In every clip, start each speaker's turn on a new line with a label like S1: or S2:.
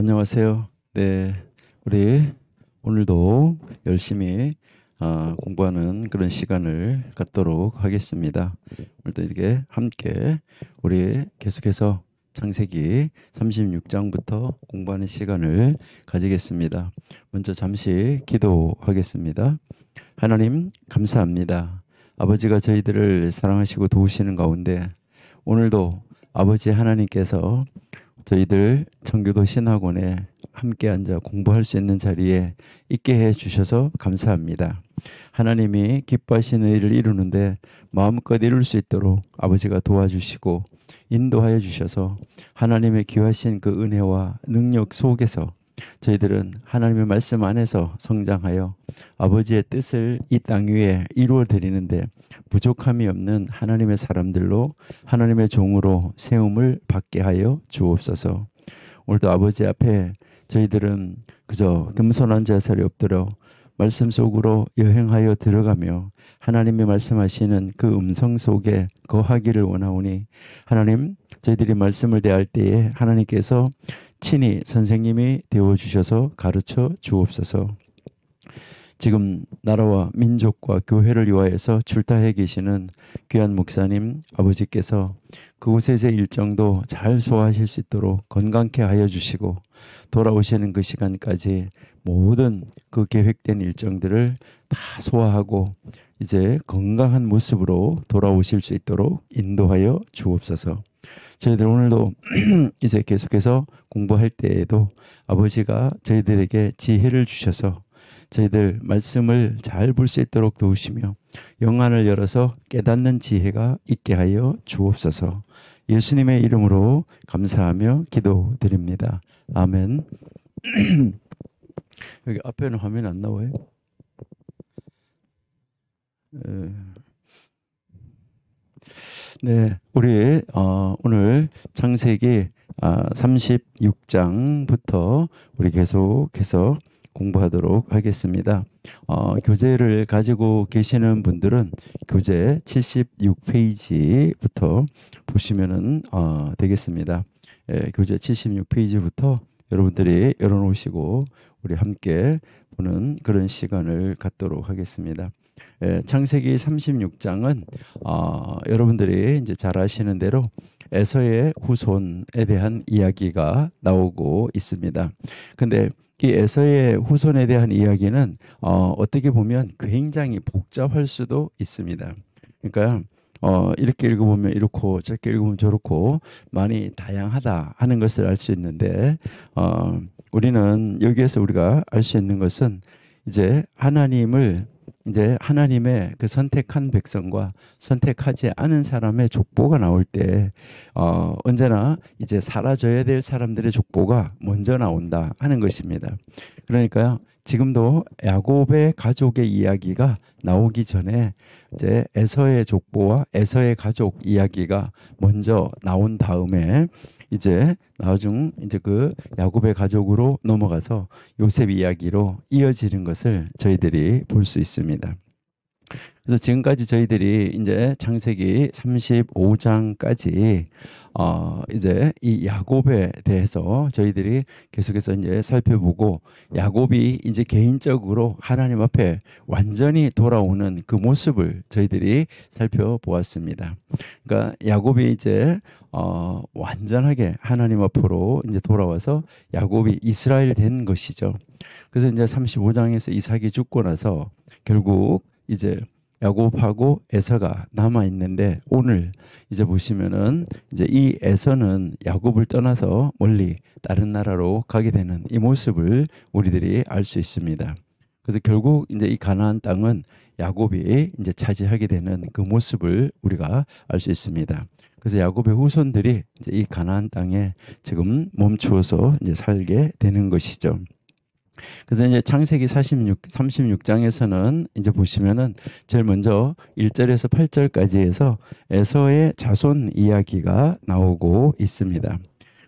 S1: 안녕하세요. 네, 우리 오늘도 열심히 공부하는 그런 시간을 갖도록 하겠습니다. 오늘도 이렇게 함께 우리 계속해서 창세기 36장부터 공부하는 시간을 가지겠습니다. 먼저 잠시 기도하겠습니다. 하나님 감사합니다. 아버지가 저희들을 사랑하시고 도우시는 가운데 오늘도 아버지 하나님께서 저희들 청교도 신학원에 함께 앉아 공부할 수 있는 자리에 있게 해 주셔서 감사합니다. 하나님이 기뻐하시는 일을 이루는데 마음껏 이룰 수 있도록 아버지가 도와주시고 인도하여 주셔서 하나님의 귀하신 그 은혜와 능력 속에서 저희들은 하나님의 말씀 안에서 성장하여 아버지의 뜻을 이 땅 위에 이루어 드리는데 부족함이 없는 하나님의 사람들로 하나님의 종으로 세움을 받게 하여 주옵소서. 오늘도 아버지 앞에 저희들은 그저 겸손한 자세에 엎드려 말씀 속으로 여행하여 들어가며 하나님이 말씀하시는 그 음성 속에 거하기를 원하오니 하나님 저희들이 말씀을 대할 때에 하나님께서 친히 선생님이 되어주셔서 가르쳐 주옵소서. 지금 나라와 민족과 교회를 위하여서 출타해 계시는 귀한 목사님 아버지께서 그곳에서의 일정도 잘 소화하실 수 있도록 건강케 하여 주시고 돌아오시는 그 시간까지 모든 그 계획된 일정들을 다 소화하고 이제 건강한 모습으로 돌아오실 수 있도록 인도하여 주옵소서. 저희들 오늘도 이제 계속해서 공부할 때에도 아버지가 저희들에게 지혜를 주셔서 저희들 말씀을 잘 볼 수 있도록 도우시며 영안을 열어서 깨닫는 지혜가 있게 하여 주옵소서. 예수님의 이름으로 감사하며 기도드립니다. 아멘. 여기 앞에는 화면 안 나와요? 네, 우리 오늘 창세기 36장부터 우리 계속해서 공부하도록 하겠습니다. 교재를 가지고 계시는 분들은 교재 76페이지부터 보시면은 되겠습니다. 교재 76페이지부터 여러분들이 열어놓으시고 우리 함께 보는 그런 시간을 갖도록 하겠습니다. 창세기 36장은 여러분들이 이제 잘 아시는 대로 에서의 후손에 대한 이야기가 나오고 있습니다. 근데 이 에서의 후손에 대한 이야기는 어떻게 보면 굉장히 복잡할 수도 있습니다. 그러니까 이렇게 읽어보면 이렇고 저렇게 읽어보면 저렇고 많이 다양하다 하는 것을 알 수 있는데 우리는 여기에서 우리가 알 수 있는 것은 이제 하나님의 그 선택한 백성과 선택하지 않은 사람의 족보가 나올 때 언제나 이제 사라져야 될 사람들의 족보가 먼저 나온다 하는 것입니다. 그러니까요. 지금도 야곱의 가족의 이야기가 나오기 전에 이제 에서의 족보와 에서의 가족 이야기가 먼저 나온 다음에 이제 나중 이제 그 야곱의 가족으로 넘어가서 요셉 이야기로 이어지는 것을 저희들이 볼 수 있습니다. 그래서 지금까지 저희들이 이제 창세기 35장까지 이제 이 야곱에 대해서 저희들이 계속해서 이제 살펴보고 야곱이 이제 개인적으로 하나님 앞에 완전히 돌아오는 그 모습을 저희들이 살펴보았습니다. 그러니까 야곱이 이제 완전하게 하나님 앞으로 이제 돌아와서 야곱이 이스라엘 된 것이죠. 그래서 이제 35장에서 이삭이 죽고 나서 결국 이제 야곱하고 에서가 남아 있는데 오늘 이제 보시면은 이제 이 에서는 야곱을 떠나서 멀리 다른 나라로 가게 되는 이 모습을 우리들이 알 수 있습니다. 그래서 결국 이제 이 가나안 땅은 야곱이 이제 차지하게 되는 그 모습을 우리가 알 수 있습니다. 그래서 야곱의 후손들이 이제 이 가나안 땅에 지금 멈추어서 이제 살게 되는 것이죠. 그래서 이제 창세기 36장에서는 이제 보시면은 제일 먼저 1절에서 8절까지 해서 에서의 자손 이야기가 나오고 있습니다.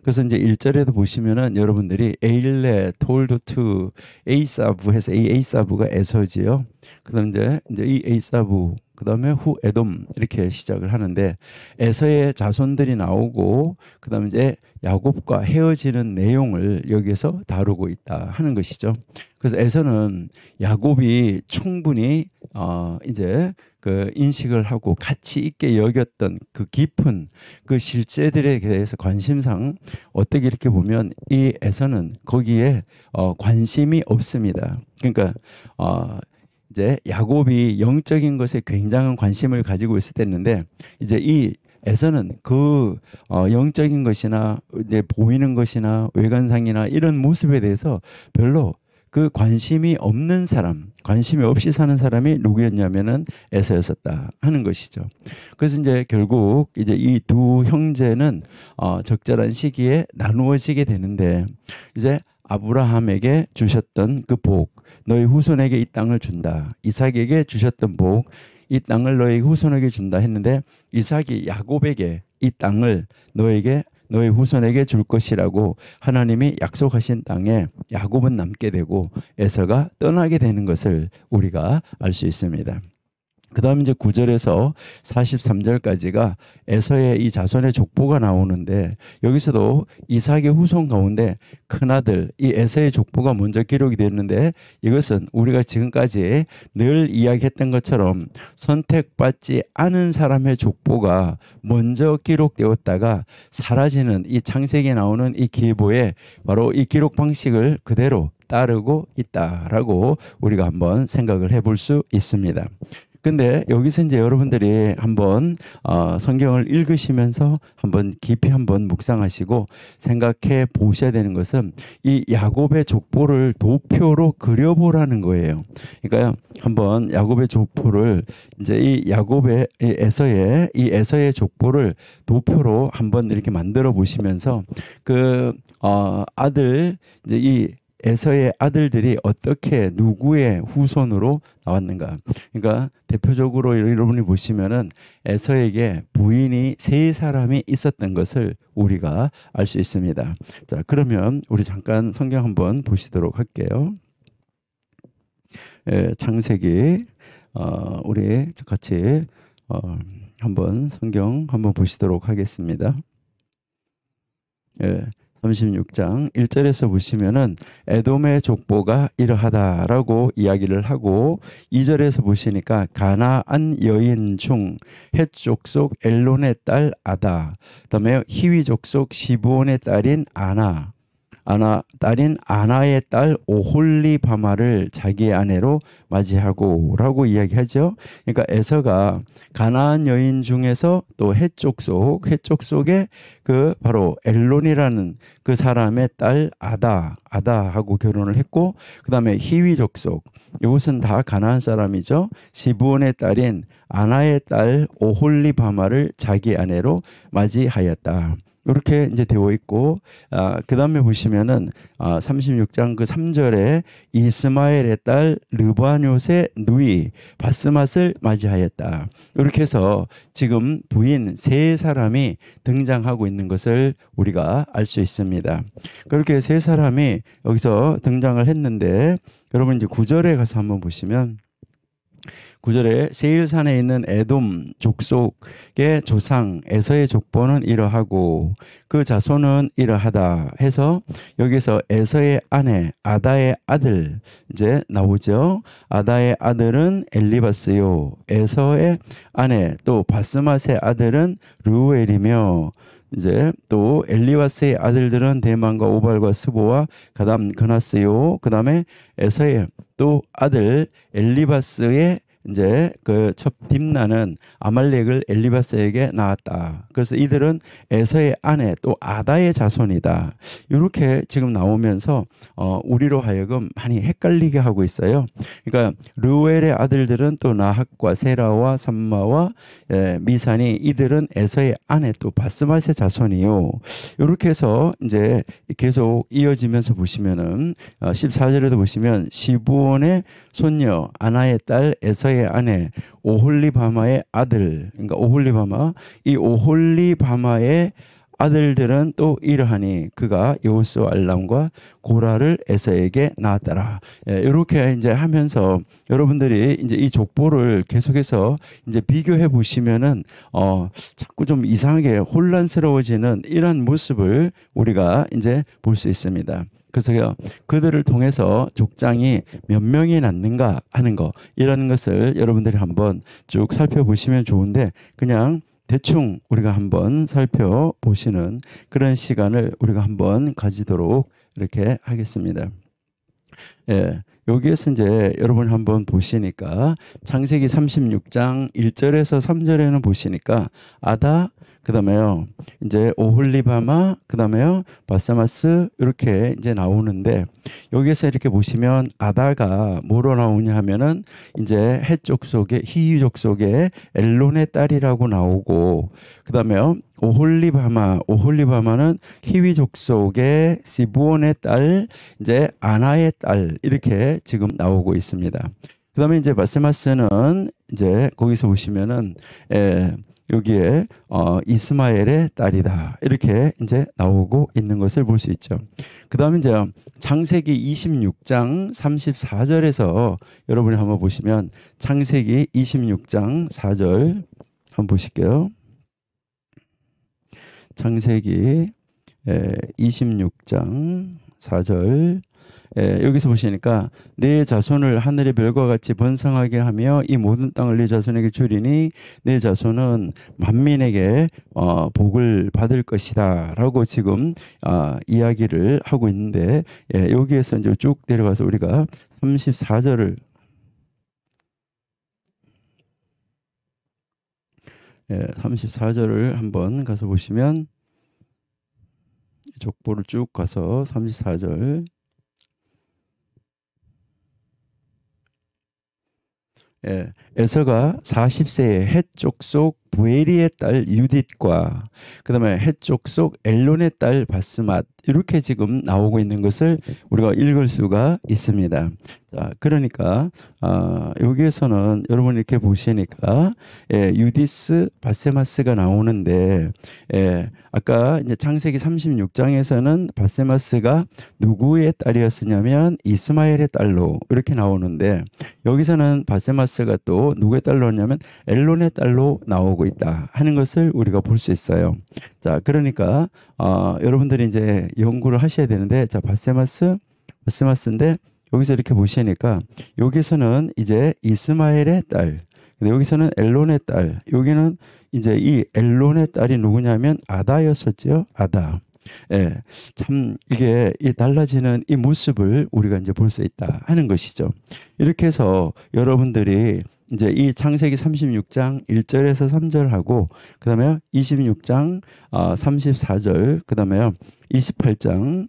S1: 그래서 이제 1절에도 보시면은 여러분들이 에일레 톨드 투 에이사브 해서 이 에이사브가 에서지요. 그다음 이제 이 에이사브, 그다음에 후 에돔 이렇게 시작을 하는데 에서의 자손들이 나오고 그다음에 이제 야곱과 헤어지는 내용을 여기서 다루고 있다 하는 것이죠. 그래서 에서는 야곱이 충분히 이제 그 인식을 하고 가치 있게 여겼던 그 깊은 그 실제들에 대해서 관심상 어떻게 이렇게 보면 이 에서는 거기에 관심이 없습니다. 그러니까 이제 야곱이 영적인 것에 굉장한 관심을 가지고 있었는데 이제 이 에서는 그 영적인 것이나 이제 보이는 것이나 외관상이나 이런 모습에 대해서 별로 그 관심이 없는 사람, 관심이 없이 사는 사람이 누구였냐면은 에서였었다 하는 것이죠. 그래서 이제 결국 이제 이 두 형제는 적절한 시기에 나누어지게 되는데 이제 아브라함에게 주셨던 그 복, 너희 후손에게 이 땅을 준다. 이삭에게 주셨던 복, 이 땅을 너희 후손에게 준다 했는데 이삭이 야곱에게 이 땅을 너희 후손에게 줄 것이라고 하나님이 약속하신 땅에 야곱은 남게 되고 에서가 떠나게 되는 것을 우리가 알 수 있습니다. 그 다음 이제 9절에서 43절까지가 에서의 이 자손의 족보가 나오는데 여기서도 이삭의 후손 가운데 큰아들 이 에서의 족보가 먼저 기록이 됐는데 이것은 우리가 지금까지 늘 이야기했던 것처럼 선택받지 않은 사람의 족보가 먼저 기록되었다가 사라지는 이 창세기에 나오는 이 계보에 바로 이 기록 방식을 그대로 따르고 있다라고 우리가 한번 생각을 해볼 수 있습니다. 근데 여기서 이제 여러분들이 한번 성경을 읽으시면서 한번 깊이 한번 묵상하시고 생각해 보셔야 되는 것은 이 야곱의 족보를 도표로 그려보라는 거예요. 그러니까 한번 야곱의 족보를 이제 이 야곱의 이 에서의 족보를 도표로 한번 이렇게 만들어 보시면서 그 아들 이제 이 에서의 아들들이 어떻게 누구의 후손으로 나왔는가. 그러니까 대표적으로 여러분이 보시면은 에서에게 부인이 세 사람이 있었던 것을 우리가 알 수 있습니다. 자, 그러면 우리 잠깐 성경 한번 보시도록 할게요. 창세기 우리 같이 한번 성경 한번 보시도록 하겠습니다. 36장 1절에서 보시면은 에돔의 족보가 이러하다라고 이야기를 하고 2절에서 보시니까 가나안 여인 중 헷 족속 엘론의 딸 아다, 그다음에 히위 족속 시브온의 딸인 딸인 아나의 딸 오홀리바마를 자기의 아내로 맞이하고라고 이야기하죠. 그러니까 에서가 가나안 여인 중에서 또 헷 족속의 그 바로 엘론이라는 그 사람의 딸 아다하고 결혼을 했고, 그 다음에 히위 족속, 이것은 다 가나안 사람이죠. 시브온의 딸인 아나의 딸 오홀리바마를 자기 아내로 맞이하였다. 이렇게 이제 되어 있고, 그 다음에 보시면은 36장 그 3절에 이스마엘의 딸 르바뇨스의 누이 바스맛을 맞이하였다. 이렇게 해서 지금 부인 세 사람이 등장하고 있는 것을 우리가 알 수 있습니다. 그렇게 세 사람이 여기서 등장을 했는데, 여러분 이제 9절에 가서 한번 보시면 9절에 세일산에 있는 에돔 족속의 조상 에서의 족보는 이러하고 그 자손은 이러하다 해서 여기서 에서의 아내 아다의 아들 이제 나오죠. 아다의 아들은 엘리바스요, 에서의 아내 또 바스맛의 아들은 르우엘이며, 이제 또 엘리바스의 아들들은 대만과 오발과 스보와 가담 그나스요, 그 다음에 에서의 또 아들 엘리바스의 이제 그 첫 딥나는 아말렉을 엘리바스에게 낳았다. 그래서 이들은 에서의 아내 또 아다의 자손이다. 이렇게 지금 나오면서 우리로 하여금 많이 헷갈리게 하고 있어요. 그러니까 르우엘의 아들들은 또 나학과 세라와 삼마와 미산이, 이들은 에서의 아내 또 바스맛의 자손이요. 이렇게 해서 이제 계속 이어지면서 보시면은 14절에도 보시면 시브온의 손녀 아나의 딸 에서의 아내 오홀리바마의 아들, 그러니까 오홀리바마, 이 오홀리바마의 아들들은 또 이러하니 그가 여호수아 알람과 고라를 에서에게 낳았더라. 이렇게 이제 하면서 여러분들이 이제 이 족보를 계속해서 이제 비교해 보시면은 자꾸 좀 이상하게 혼란스러워지는 이런 모습을 우리가 이제 볼 수 있습니다. 그래서 그들을 통해서 족장이 몇 명이 낳는가 하는 거, 이런 것을 여러분들이 한번 쭉 살펴보시면 좋은데, 그냥 대충 우리가 한번 살펴보시는 그런 시간을 우리가 한번 가지도록 이렇게 하겠습니다. 예, 여기에서 이제 여러분 한번 보시니까 창세기 36장 1절에서 3절에는 보시니까 아다, 그다음에요 이제 오홀리바마, 그다음에요 바사마스, 이렇게 이제 나오는데, 여기에서 이렇게 보시면 아다가 뭐로 나오냐 하면은 이제 해족 속에 히유족 속에 엘론의 딸이라고 나오고, 그다음에요 오홀리바마는 히위족 속의 시브온의 딸, 이제 아나의 딸, 이렇게 지금 나오고 있습니다. 그다음에 이제 바세마스는 이제 거기서 보시면은 여기에 이스마엘의 딸이다, 이렇게 이제 나오고 있는 것을 볼 수 있죠. 그다음에 이제 창세기 26장 34절에서 여러분이 한번 보시면, 창세기 26장 4절 한번 보실게요. 창세기 26장 4절, 여기서 보시니까 내 자손을 하늘의 별과 같이 번성하게 하며 이 모든 땅을 내 자손에게 주리니 내 자손은 만민에게 복을 받을 것이다 라고 지금 이야기를 하고 있는데, 여기에서 이제 쭉 내려가서 우리가 34절을 34절을 한번 가서 보시면, 족보를 쭉 가서 34절, 에서가 40세에 헷족 속 부에리의 딸 유딧과 그다음에 헷족 속 엘론의 딸 바스맛, 이렇게 지금 나오고 있는 것을 우리가 읽을 수가 있습니다. 자, 그러니까 여기에서는 여러분 이렇게 보시니까 유디스 바세마스가 나오는데, 아까 이제 창세기 36장에서는 바세마스가 누구의 딸이었으냐면 이스마엘의 딸로 이렇게 나오는데, 여기서는 바세마스가 또 누구의 딸로 나오냐면 엘론의 딸로 나오고 있다 하는 것을 우리가 볼 수 있어요. 자, 그러니까 여러분들이 이제 연구를 하셔야 되는데, 자, 바세마스인데 여기서 이렇게 보시니까 여기서는 이제 이스마엘의 딸, 근데 여기서는 엘론의 딸, 여기는 이제 이 엘론의 딸이 누구냐면 아다였었죠. 아다. 참 이게 달라지는 이 모습을 우리가 이제 볼 수 있다 하는 것이죠. 이렇게 해서 여러분들이 이제 이 창세기 36장 1절에서 3절하고, 그다음에 26장 34절, 그다음에 28장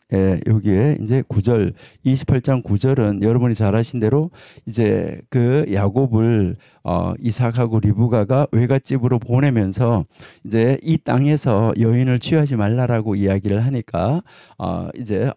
S1: 여기에 이제 9절, 28장 9절은 여러분이 잘 아신 대로 이제 그 야곱을 이삭하고 리브가가 외갓집으로 보내면서 이제 이 땅에서 여인을 취하지 말라라고 이야기를 하니까 이제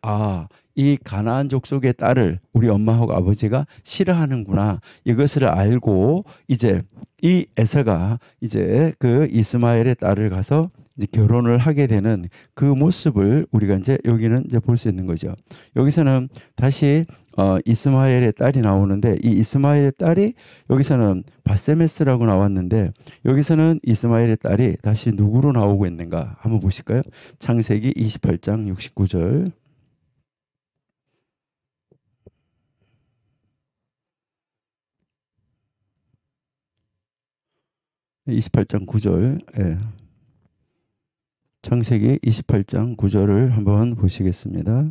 S1: 이 가나안 족속의 딸을 우리 엄마하고 아버지가 싫어하는구나, 이것을 알고 이제 이 에서가 이제 그 이스마엘의 딸을 가서 이제 결혼을 하게 되는 그 모습을 우리가 이제 여기는 이제 볼 수 있는 거죠. 여기서는 다시 이스마엘의 딸이 나오는데, 이 이스마엘의 딸이 여기서는 바세메스라고 나왔는데, 여기서는 이스마엘의 딸이 다시 누구로 나오고 있는가 한번 보실까요? 창세기 28장 69절. 28장 9절, 창세기 28장 9절을 한번 보시겠습니다.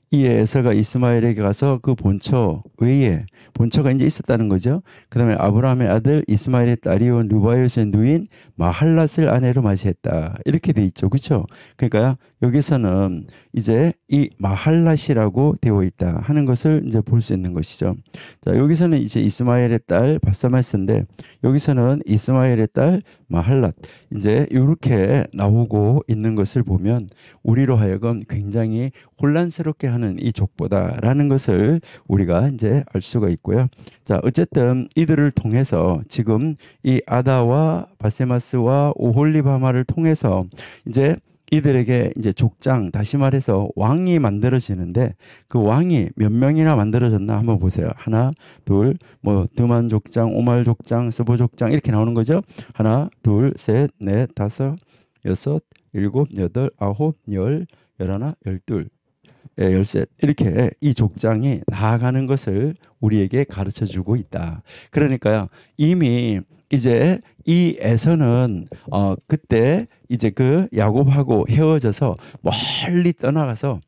S1: 이 에서가 이스마엘에게 가서 그 본처 외에, 본처가 이제 있었다는 거죠. 그 다음에 아브라함의 아들 이스마엘의 딸이요 누바요스의 누인 마할랏을 아내로 맞이했다, 이렇게 돼 있죠. 그렇죠? 그러니까 여기서는 이제 이 마할랏이라고 되어 있다 하는 것을 이제 볼 수 있는 것이죠. 자, 여기서는 이제 이스마엘의 딸 바사마스인데, 여기서는 이스마엘의 딸 마할랏 이제 이렇게 나오고 있는 것을 보면 우리로 하여금 굉장히 혼란스럽게 하는 이 족보다라는 것을 우리가 이제 알 수가 있고요. 자, 어쨌든 이들을 통해서 지금 이 아다와 바세마스와 오홀리바마를 통해서 이제 이들에게 이제 족장, 다시 말해서 왕이 만들어지는데 그 왕이 몇 명이나 만들어졌나 한번 보세요. 하나, 둘, 뭐 드만 족장, 오말 족장, 스보 족장 이렇게 나오는 거죠. 하나, 둘, 셋, 넷, 다섯, 여섯, 일곱, 여덟, 아홉, 열, 열하나, 열둘, 열셋 이렇게 이 족장이 나아가는 것을 우리에게 가르쳐 주고 있다. 그러니까요. 이미 이제 이 에서는 그때 이제 그 야곱하고 헤어져서 멀리 떠나가서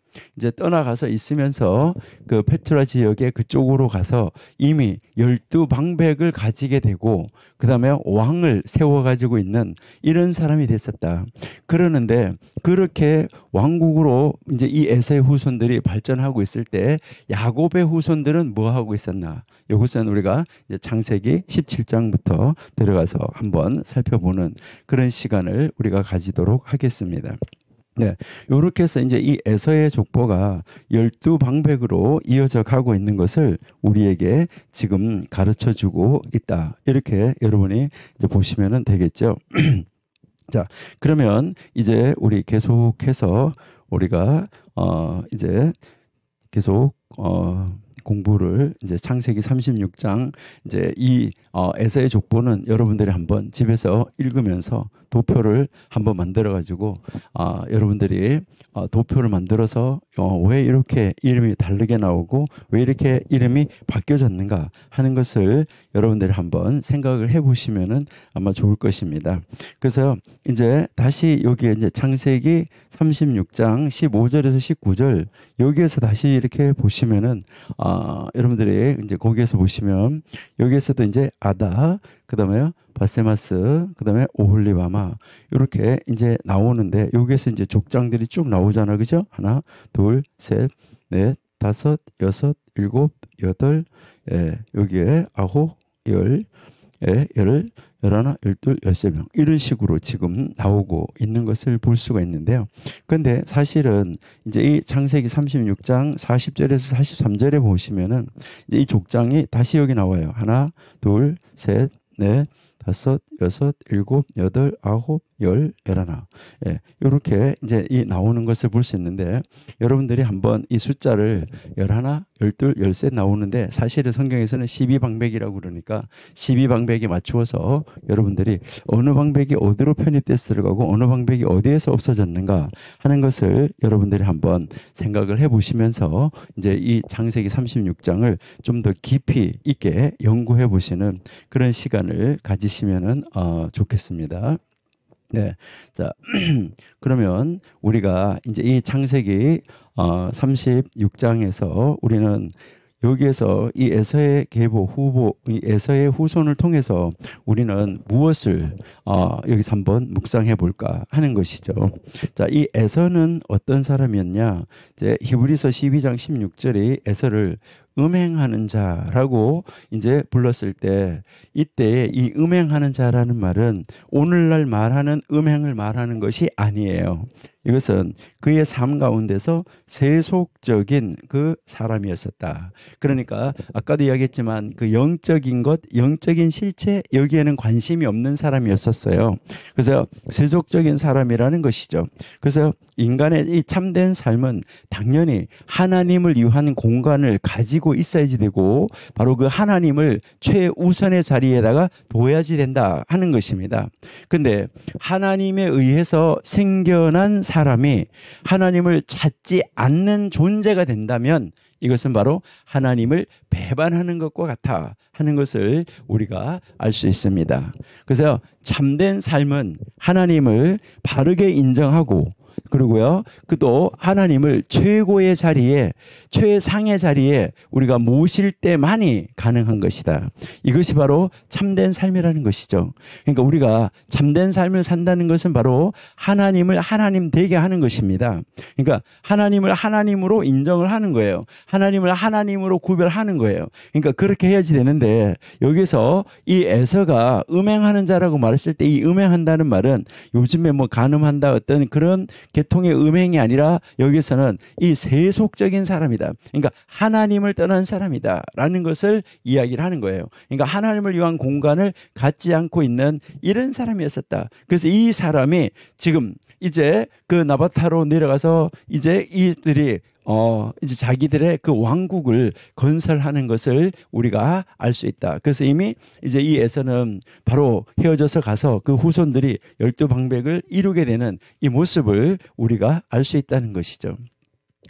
S1: 있으면서 그 페투라 지역의 그쪽으로 가서 이미 12방백을 가지게 되고 그다음에 왕을 세워 가지고 있는 이런 사람이 됐었다. 그러는데 그렇게 왕국으로 이제 이 에서의 후손들이 발전하고 있을 때 야곱의 후손들은 뭐 하고 있었나? 이것은 우리가 이제 창세기 17장부터 들어가서 한번 살펴보는 그런 시간을 우리가 가지도록 하겠습니다. 네, 이렇게 해서 이제 이 에서의 족보가 12방백으로 이어져 가고 있는 것을 우리에게 지금 가르쳐 주고 있다. 이렇게 여러분이 이제 보시면 되겠죠. 자, 그러면 이제 우리 계속해서 우리가 이제 계속 공부를 이제 창세기 36장 이제 이 에서의 족보는 여러분들이 한번 집에서 읽으면서 도표를 한번 만들어 가지고 여러분들이 도표를 만들어서 왜 이렇게 이름이 다르게 나오고 왜 이렇게 이름이 바뀌어졌는가 하는 것을 여러분들이 한번 생각을 해 보시면은 아마 좋을 것입니다. 그래서 이제 다시 여기에 이제 창세기 36장 15절에서 19절 여기에서 다시 이렇게 보시면은 여러분들이 이제 거기에서 보시면 여기에서도 이제 아다 그다음에 바세마스 그다음에 오홀리바마 이렇게 이제 나오는데 여기에서 이제 족장들이 쭉 나오잖아, 그죠? 하나, 둘, 셋, 넷, 다섯, 여섯, 일곱, 여덟, 여기에 아홉, 열, 열, 열하나, 열둘, 열세 명 이런 식으로 지금 나오고 있는 것을 볼 수가 있는데요. 그런데 사실은 이제 이 창세기 36장 40절에서 43절에 보시면은 이제 이 족장이 다시 여기 나와요. 하나, 둘, 셋, 넷, 다섯, 여섯, 일곱, 여덟, 아홉, 열, 열하나. 이렇게 이제 이 나오는 것을 볼 수 있는데 여러분들이 한번 이 숫자를 열하나, 열둘, 열셋 나오는데 사실은 성경에서는 12방백이라고 그러니까 12방백에 맞추어서 여러분들이 어느 방백이 어디로 편입돼서 들어가고 어느 방백이 어디에서 없어졌는가 하는 것을 여러분들이 한번 생각을 해보시면서 이제 이 창세기 36장을 좀 더 깊이 있게 연구해 보시는 그런 시간을 가지시면은 좋겠습니다. 네. 자, 그러면 우리가 이제 이 창세기 36장에서 우리는 여기에서 이 에서의 계보 이 에서의 후손을 통해서 우리는 무엇을 여기서 한번 묵상해 볼까 하는 것이죠. 자, 이 에서는 어떤 사람이었냐? 이제 히브리서 12장 16절이 에서를 음행하는 자라고 이제 불렀을 때 이때 이 음행하는 자라는 말은 오늘날 말하는 음행을 말하는 것이 아니에요. 이것은 그의 삶 가운데서 세속적인 그 사람이었었다. 그러니까 아까도 이야기했지만 그 영적인 것, 영적인 실체 여기에는 관심이 없는 사람이었었어요. 그래서 세속적인 사람이라는 것이죠. 그래서 인간의 이 참된 삶은 당연히 하나님을 위한 공간을 가지고 있어야지 되고 바로 그 하나님을 최우선의 자리에다가 둬야지 된다 하는 것입니다. 근데 하나님에 의해서 생겨난 사람이 하나님을 찾지 않는 존재가 된다면 이것은 바로 하나님을 배반하는 것과 같아 하는 것을 우리가 알 수 있습니다. 그래서 참된 삶은 하나님을 바르게 인정하고 그리고요, 그도 하나님을 최고의 자리에, 최상의 자리에 우리가 모실 때만이 가능한 것이다. 이것이 바로 참된 삶이라는 것이죠. 그러니까 우리가 참된 삶을 산다는 것은 바로 하나님을 하나님 되게 하는 것입니다. 그러니까 하나님을 하나님으로 인정을 하는 거예요. 하나님을 하나님으로 구별하는 거예요. 그러니까 그렇게 해야지 되는데, 여기서 이 에서가 음행하는 자라고 말했을 때 이 음행한다는 말은 요즘에 뭐 간음한다 어떤 그런 계통의 음행이 아니라 여기서는 이 세속적인 사람이다. 그러니까 하나님을 떠난 사람이다 라는 것을 이야기를 하는 거예요. 그러니까 하나님을 위한 공간을 갖지 않고 있는 이런 사람이었었다. 그래서 이 사람이 지금 이제 그 나바타로 내려가서 이제 이들이 이제 자기들의 그 왕국을 건설하는 것을 우리가 알 수 있다. 그래서 이미 이제 이 에서는 바로 헤어져서 가서 그 후손들이 12방백을 이루게 되는 이 모습을 우리가 알 수 있다는 것이죠.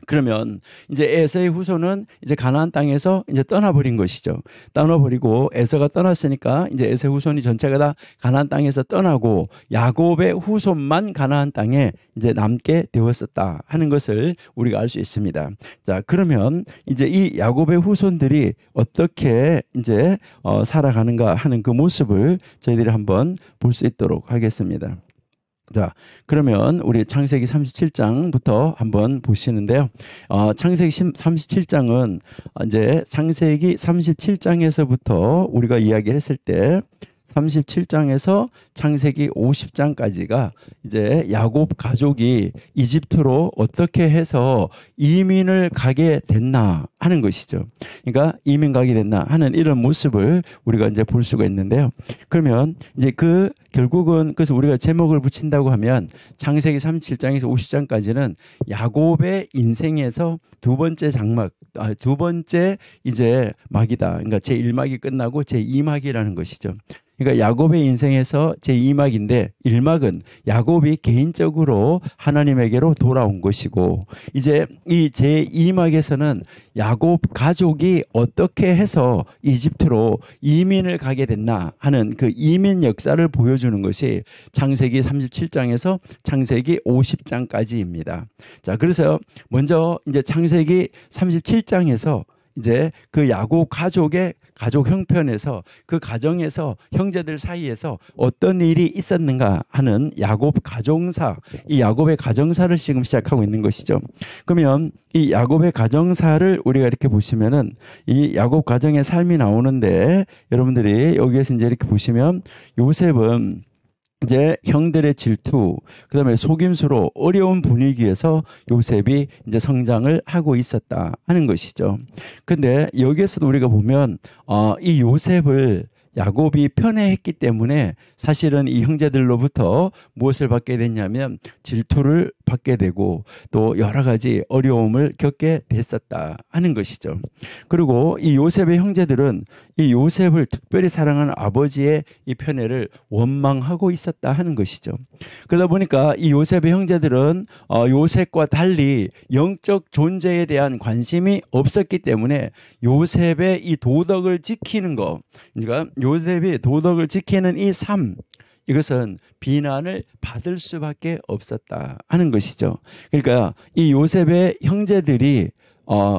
S1: 그러면 이제 에서의 후손은 이제 가나안 땅에서 이제 떠나버린 것이죠. 떠나버리고 에서가 떠났으니까 이제 에서의 후손이 전체가 다 가나안 땅에서 떠나고 야곱의 후손만 가나안 땅에 이제 남게 되었었다 하는 것을 우리가 알 수 있습니다. 자, 그러면 이제 이 야곱의 후손들이 어떻게 이제 살아가는가 하는 그 모습을 저희들이 한번 볼 수 있도록 하겠습니다. 자, 그러면 우리 창세기 37장부터 한번 보시는데요. 창세기 37장은 이제 창세기 37장에서부터 우리가 이야기를 했을 때 37장에서 창세기 50장까지가 이제 야곱 가족이 이집트로 어떻게 해서 이민을 가게 됐나 하는 것이죠. 그러니까 이민 가게 됐나 하는 이런 모습을 우리가 이제 볼 수가 있는데요. 그러면 이제 그 결국은 그래서 우리가 제목을 붙인다고 하면 창세기 37장에서 50장까지는 야곱의 인생에서 두 번째 장막, 두 번째 이제 막이다. 그러니까 제1막이 끝나고 제2막이라는 것이죠. 그러니까 야곱의 인생에서 제2막인데 1막은 야곱이 개인적으로 하나님에게로 돌아온 것이고, 이제 이 제2막에서는 야곱 가족이 어떻게 해서 이집트로 이민을 가게 됐나 하는 그 이민 역사를 보여주는 것이 창세기 37장에서 창세기 50장까지입니다. 자, 그래서 먼저 이제 창세기 37장에서 이제 그 야곱 가족의 가족 형편에서 그 가정에서 형제들 사이에서 어떤 일이 있었는가 하는 야곱 가정사, 이 야곱의 가정사를 지금 시작하고 있는 것이죠. 그러면 이 야곱의 가정사를 우리가 이렇게 보시면은 이 야곱 가정의 삶이 나오는데, 여러분들이 여기에서 이제 이렇게 보시면 요셉은 이제 형들의 질투, 그다음에 속임수로 어려운 분위기에서 요셉이 이제 성장을 하고 있었다 하는 것이죠. 근데 여기에서도 우리가 보면 이 요셉을 야곱이 편애했기 때문에 사실은 이 형제들로부터 무엇을 받게 됐냐면 질투를 받게 되고 또 여러 가지 어려움을 겪게 됐었다 하는 것이죠. 그리고 이 요셉의 형제들은 이 요셉을 특별히 사랑하는 아버지의 이 편애를 원망하고 있었다 하는 것이죠. 그러다 보니까 이 요셉의 형제들은 요셉과 달리 영적 존재에 대한 관심이 없었기 때문에 요셉의 이 도덕을 지키는 것, 그러니까 요셉이 도덕을 지키는 이 삶, 이것은 비난을 받을 수밖에 없었다 하는 것이죠. 그러니까 이 요셉의 형제들이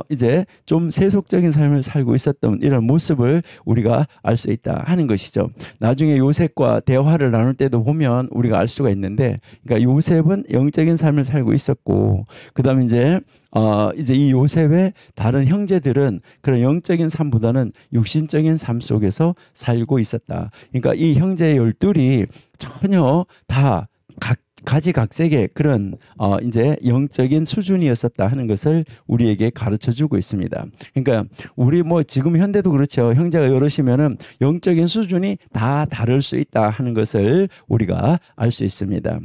S1: 이제 좀 세속적인 삶을 살고 있었던 이런 모습을 우리가 알 수 있다 하는 것이죠. 나중에 요셉과 대화를 나눌 때도 보면 우리가 알 수가 있는데, 그러니까 요셉은 영적인 삶을 살고 있었고, 그다음에 이제 이 요셉의 다른 형제들은 그런 영적인 삶보다는 육신적인 삶 속에서 살고 있었다. 그러니까 이 형제 12이 전혀 다 가지각색의 그런 이제 영적인 수준이었었다 하는 것을 우리에게 가르쳐 주고 있습니다. 그러니까 우리 뭐 지금 현대도 그렇죠. 형제가 여럿이면은 영적인 수준이 다 다를 수 있다 하는 것을 우리가 알 수 있습니다.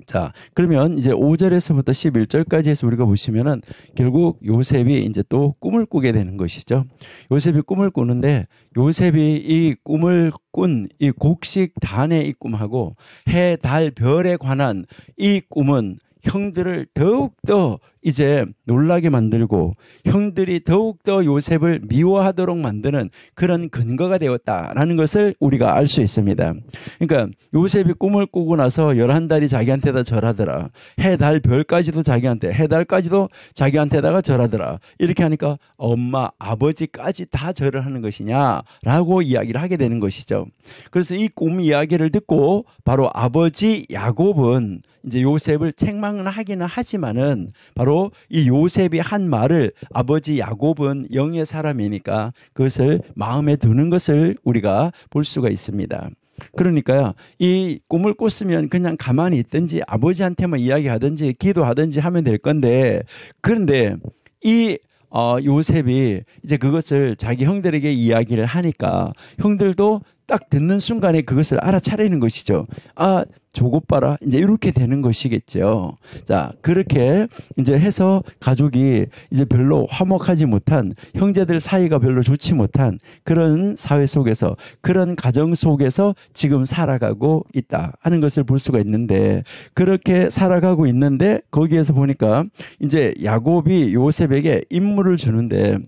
S1: 자, 그러면 이제 5절에서부터 11절까지 해서 우리가 보시면은 결국 요셉이 이제 또 꿈을 꾸게 되는 것이죠. 요셉이 꿈을 꾸는데, 요셉이 이 꿈을 꾼 이 곡식 단의 이 꿈하고 해, 달, 별에 관한 이 꿈은 형들을 더욱더 이제 놀라게 만들고 형들이 더욱더 요셉을 미워하도록 만드는 그런 근거가 되었다라는 것을 우리가 알 수 있습니다. 그러니까 요셉이 꿈을 꾸고 나서 11달이 자기한테다 절하더라. 해, 달, 별까지도 자기한테, 해, 달까지도 자기한테다가 절하더라. 이렇게 하니까 엄마, 아버지까지 다 절을 하는 것이냐라고 이야기를 하게 되는 것이죠. 그래서 이 꿈 이야기를 듣고 바로 아버지 야곱은 이제 요셉을 책망을 하기는 하지만은 바로 이 요셉이 한 말을 아버지 야곱은 영의 사람이니까 그것을 마음에 두는 것을 우리가 볼 수가 있습니다. 그러니까요, 이 꿈을 꿨으면 그냥 가만히 있든지 아버지한테만 이야기하든지 기도하든지 하면 될 건데, 그런데 이 요셉이 이제 그것을 자기 형들에게 이야기를 하니까 형들도 딱 듣는 순간에 그것을 알아차리는 것이죠. 아, 저것 봐라. 이제 이렇게 되는 것이겠죠. 자, 그렇게 이제 해서 가족이 이제 별로 화목하지 못한, 형제들 사이가 별로 좋지 못한 그런 사회 속에서, 그런 가정 속에서 지금 살아가고 있다 하는 것을 볼 수가 있는데, 그렇게 살아가고 있는데 거기에서 보니까 이제 야곱이 요셉에게 임무를 주는데,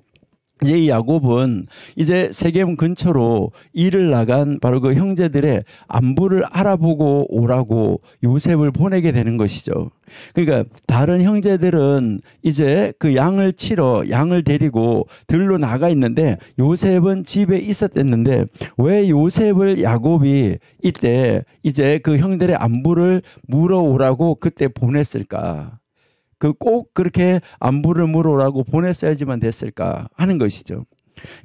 S1: 이제 이 야곱은 이제 세겜 근처로 일을 나간 바로 그 형제들의 안부를 알아보고 오라고 요셉을 보내게 되는 것이죠. 그러니까 다른 형제들은 이제 그 양을 치러 양을 데리고 들로 나가 있는데 요셉은 집에 있었댔는데 왜 요셉을 야곱이 이때 이제 그 형들의 안부를 물어오라고 그때 보냈을까? 꼭 그렇게 안부를 물어오라고 보냈어야지만 됐을까 하는 것이죠.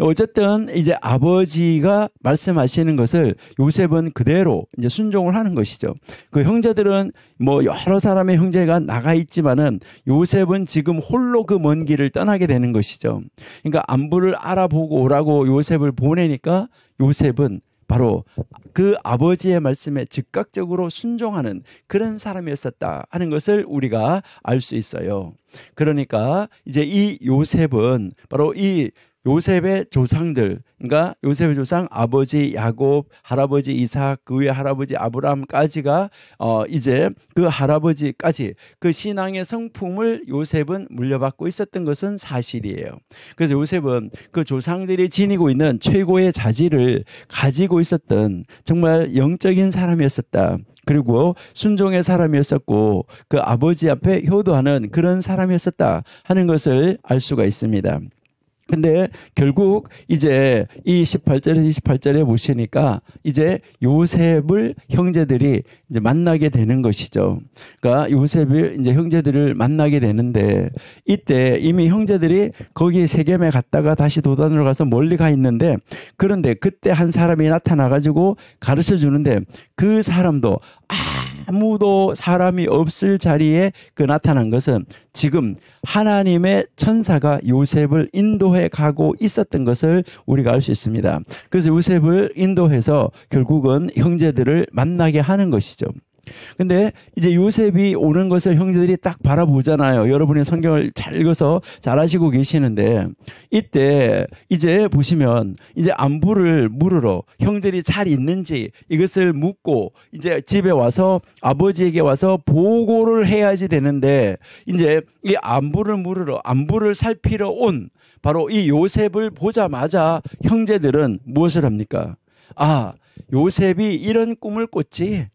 S1: 어쨌든 이제 아버지가 말씀하시는 것을 요셉은 그대로 이제 순종을 하는 것이죠. 그 형제들은 뭐 여러 사람의 형제가 나가 있지만은 요셉은 지금 홀로 그 먼 길을 떠나게 되는 것이죠. 그러니까 안부를 알아보고 오라고 요셉을 보내니까 요셉은 바로 그 아버지의 말씀에 즉각적으로 순종하는 그런 사람이었었다 하는 것을 우리가 알 수 있어요. 그러니까 이제 이 요셉은 바로 이 요셉의 조상들, 그러니까 요셉의 조상 아버지 야곱, 할아버지 이삭, 그 위에 할아버지 아브라함까지가 이제 그 할아버지까지 그 신앙의 성품을 요셉은 물려받고 있었던 것은 사실이에요. 그래서 요셉은 그 조상들이 지니고 있는 최고의 자질을 가지고 있었던 정말 영적인 사람이었었다. 그리고 순종의 사람이었었고 그 아버지 앞에 효도하는 그런 사람이었었다 하는 것을 알 수가 있습니다. 근데 결국 이제 이 18절에서 28절에 보시니까 이제 요셉을 형제들이 이제 만나게 되는 것이죠. 그러니까 요셉이 이제 형제들을 만나게 되는데 이때 이미 형제들이 거기 세겜에 갔다가 다시 도단으로 가서 멀리 가 있는데 그런데 그때 한 사람이 나타나 가지고 가르쳐 주는데 그 사람도 아무도 사람이 없을 자리에 그 나타난 것은 지금 하나님의 천사가 요셉을 인도해 가고 있었던 것을 우리가 알 수 있습니다. 그래서 요셉을 인도해서 결국은 형제들을 만나게 하는 것이죠. 근데 이제 요셉이 오는 것을 형제들이 딱 바라보잖아요. 여러분이 성경을 잘 읽어서 잘 아시고 계시는데 이때 이제 보시면 이제 안부를 물으러 형들이 잘 있는지 이것을 묻고 이제 집에 와서 아버지에게 와서 보고를 해야지 되는데 이제 이 안부를 물으러 안부를 살피러 온 바로 이 요셉을 보자마자 형제들은 무엇을 합니까? 아, 요셉이 이런 꿈을 꿨지.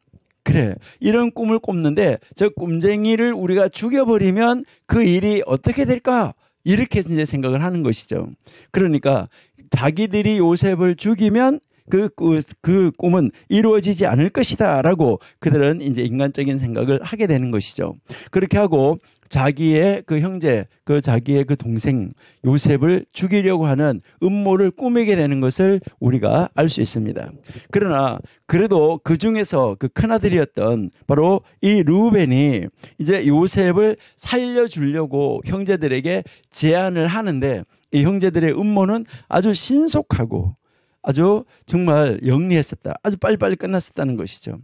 S1: 그래, 이런 꿈을 꿨는데 저 꿈쟁이를 우리가 죽여버리면 그 일이 어떻게 될까? 이렇게 이제 생각을 하는 것이죠. 그러니까 자기들이 요셉을 죽이면 그 꿈은 이루어지지 않을 것이다라고 그들은 이제 인간적인 생각을 하게 되는 것이죠. 그렇게 하고 자기의 그 형제, 자기의 그 동생 요셉을 죽이려고 하는 음모를 꾸미게 되는 것을 우리가 알 수 있습니다. 그러나 그래도 그 중에서 그 큰아들이었던 바로 이 르우벤이 이제 요셉을 살려주려고 형제들에게 제안을 하는데 이 형제들의 음모는 아주 신속하고 아주 정말 영리했었다. 아주 빨리빨리 끝났었다는 것이죠.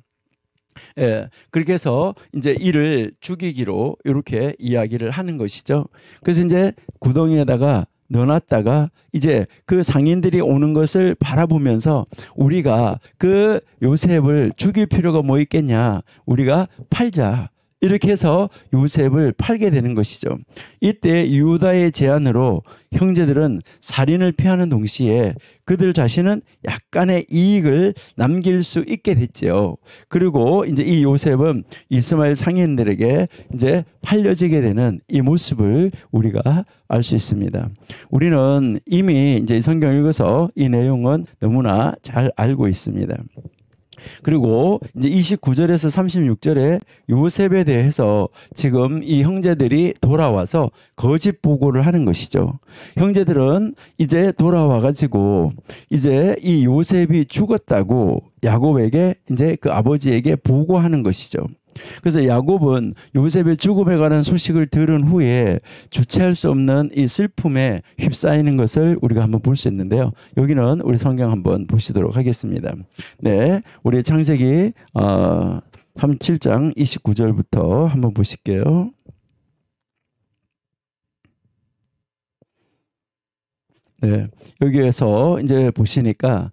S1: 예, 그렇게 해서 이제 이를 죽이기로 이렇게 이야기를 하는 것이죠. 그래서 이제 구덩이에다가 넣어놨다가 이제 그 상인들이 오는 것을 바라보면서 우리가 그 요셉을 죽일 필요가 뭐 있겠냐. 우리가 팔자. 이렇게 해서 요셉을 팔게 되는 것이죠. 이때 유다의 제안으로 형제들은 살인을 피하는 동시에 그들 자신은 약간의 이익을 남길 수 있게 됐죠. 그리고 이제 이 요셉은 이스마엘 상인들에게 이제 팔려지게 되는 이 모습을 우리가 알 수 있습니다. 우리는 이미 이제 이 성경을 읽어서 이 내용은 너무나 잘 알고 있습니다. 그리고 이제 29절에서 36절에 요셉에 대해서 지금 이 형제들이 돌아와서 거짓 보고를 하는 것이죠. 형제들은 이제 돌아와 가지고 이제 이 요셉이 죽었다고 야곱에게 이제 그 아버지에게 보고하는 것이죠. 그래서 야곱은 요셉의 죽음에 관한 소식을 들은 후에 주체할 수 없는 이 슬픔에 휩싸이는 것을 우리가 한번 볼 수 있는데요. 여기는 우리 성경 한번 보시도록 하겠습니다. 네, 우리 창세기 37장 29절부터 한번 보실게요. 네, 여기에서 이제 보시니까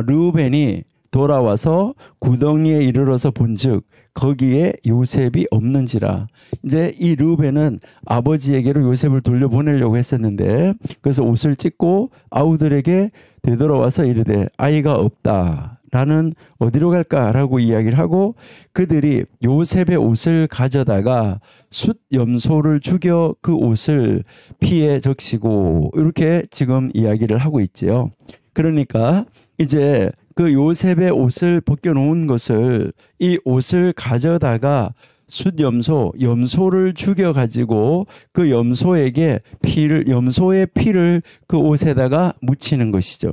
S1: 르우벤이 돌아와서 구덩이에 이르러서 본즉 거기에 요셉이 없는지라. 이제 이 르우벤은 아버지에게로 요셉을 돌려보내려고 했었는데 그래서 옷을 찢고 아우들에게 되돌아와서 이르되 아이가 없다. 나는 어디로 갈까라고 이야기를 하고 그들이 요셉의 옷을 가져다가 숫 염소를 죽여 그 옷을 피에 적시고 이렇게 지금 이야기를 하고 있지요. 그러니까 이제 그 요셉의 옷을 벗겨놓은 것을 이 옷을 가져다가 염소를 죽여가지고 그 염소의 피를 그 옷에다가 묻히는 것이죠.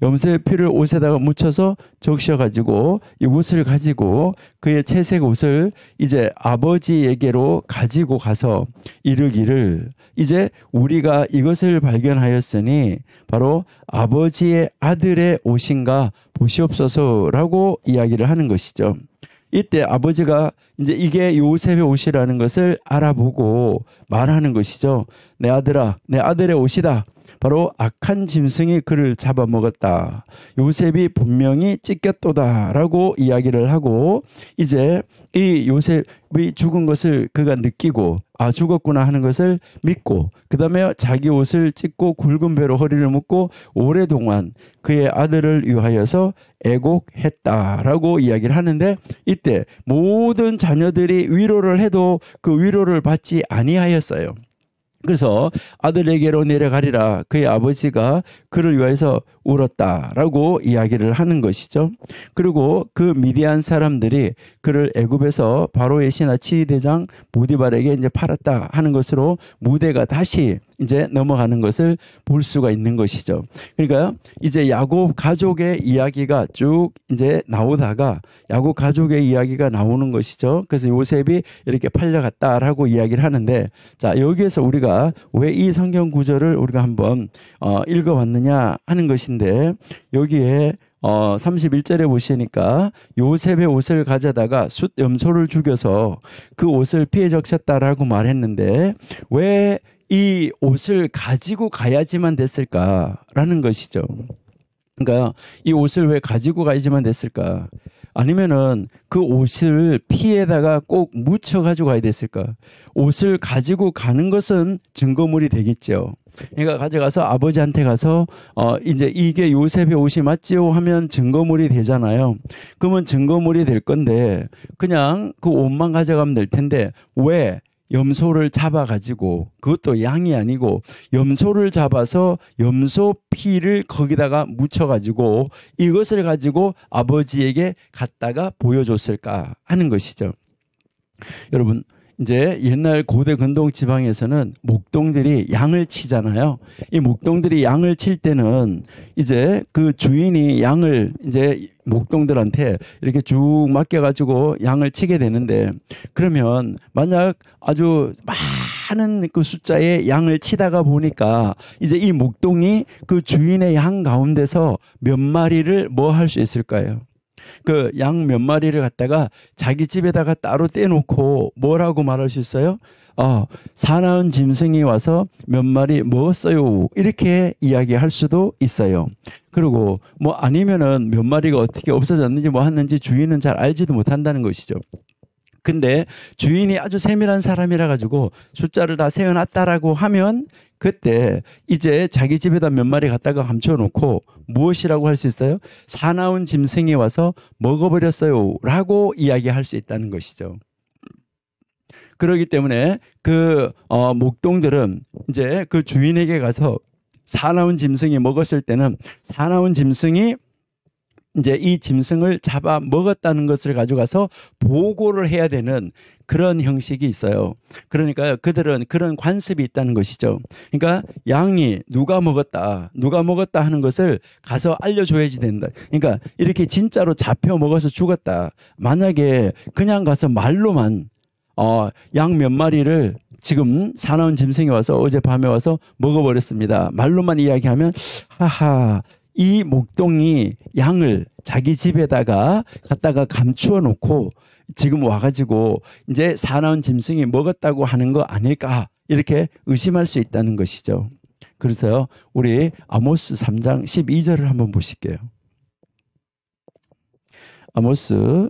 S1: 염소의 피를 옷에다가 묻혀서 적셔가지고 이 옷을 가지고 그의 채색 옷을 이제 아버지에게로 가지고 가서 이르기를 이제 우리가 이것을 발견하였으니 바로 아버지의 아들의 옷인가 보시옵소서라고 이야기를 하는 것이죠. 이때 아버지가 이제 이게 요셉의 옷이라는 것을 알아보고 말하는 것이죠. 내 아들아, 내 아들의 옷이다. 바로 악한 짐승이 그를 잡아먹었다. 요셉이 분명히 찢겼도다라고 이야기를 하고 이제 이 요셉이 죽은 것을 그가 느끼고 죽었구나 하는 것을 믿고 그 다음에 자기 옷을 찢고 굵은 배로 허리를 묶고 오랫동안 그의 아들을 위하여서 애곡했다라고 이야기를 하는데 이때 모든 자녀들이 위로를 해도 그 위로를 받지 아니하였어요. 그래서 아들에게로 내려가리라 그의 아버지가 그를 위하여서 울었다라고 이야기를 하는 것이죠. 그리고 그 미디안 사람들이 그를 애굽에서 바로의 신하 치위대장 보디발에게 이제 팔았다 하는 것으로 무대가 다시 이제 넘어가는 것을 볼 수가 있는 것이죠. 그러니까 이제 야곱 가족의 이야기가 쭉 이제 나오다가 야곱 가족의 이야기가 나오는 것이죠. 그래서 요셉이 이렇게 팔려갔다라고 이야기를 하는데 자, 여기에서 우리가 왜 이 성경 구절을 우리가 한번 읽어봤느냐 하는 것인데 여기에 31절에 보시니까 요셉의 옷을 가져다가 숫 염소를 죽여서 그 옷을 피해 적셨다라고 말했는데 왜 이 옷을 가지고 가야지만 됐을까라는 것이죠. 그러니까 이 옷을 왜 가지고 가야지만 됐을까? 아니면은 그 옷을 피에다가 꼭 묻혀 가지고 가야 됐을까? 옷을 가지고 가는 것은 증거물이 되겠죠. 그러니까 가져가서 아버지한테 가서 이제 이게 요셉의 옷이 맞지요 하면 증거물이 되잖아요. 그러면 증거물이 될 건데 그냥 그 옷만 가져가면 될 텐데 왜 염소를 잡아가지고 그것도 양이 아니고 염소를 잡아서 염소 피를 거기다가 묻혀가지고 이것을 가지고 아버지에게 갖다가 보여줬을까 하는 것이죠. 여러분 이제 옛날 고대 근동 지방에서는 목동들이 양을 치잖아요. 이 목동들이 양을 칠 때는 이제 그 주인이 양을 이제 목동들한테 이렇게 쭉 맡겨가지고 양을 치게 되는데 그러면 만약 아주 많은 그 숫자의 양을 치다가 보니까 이제 이 목동이 그 주인의 양 가운데서 몇 마리를 뭐 할 수 있을까요? 그 양 몇 마리를 갖다가 자기 집에다가 따로 떼놓고 뭐라고 말할 수 있어요? 사나운 짐승이 와서 몇 마리 먹었어요. 이렇게 이야기할 수도 있어요. 그리고 뭐 아니면은 몇 마리가 어떻게 없어졌는지 뭐 했는지 주인은 잘 알지도 못한다는 것이죠. 근데 주인이 아주 세밀한 사람이라 가지고 숫자를 다 세어놨다라고 하면 그때 이제 자기 집에다 몇 마리 갖다가 감춰놓고 무엇이라고 할 수 있어요? 사나운 짐승이 와서 먹어버렸어요 라고 이야기할 수 있다는 것이죠. 그렇기 때문에 그 목동들은 이제 그 주인에게 가서 사나운 짐승이 먹었을 때는 사나운 짐승이 이제 이 짐승을 잡아 먹었다는 것을 가져가서 보고를 해야 되는 그런 형식이 있어요. 그러니까 그들은 그런 관습이 있다는 것이죠. 그러니까 양이 누가 먹었다 하는 것을 가서 알려줘야지 된다. 그러니까 이렇게 진짜로 잡혀 먹어서 죽었다. 만약에 그냥 가서 말로만 양 몇 마리를 지금 사나운 짐승이 와서 어젯밤에 와서 먹어버렸습니다. 말로만 이야기하면 하하, 이 목동이 양을 자기 집에다가 갖다가 감추어 놓고 지금 와가지고 이제 사나운 짐승이 먹었다고 하는 거 아닐까, 이렇게 의심할 수 있다는 것이죠. 그래서 우리 아모스 3장 12절을 한번 보실게요. 아모스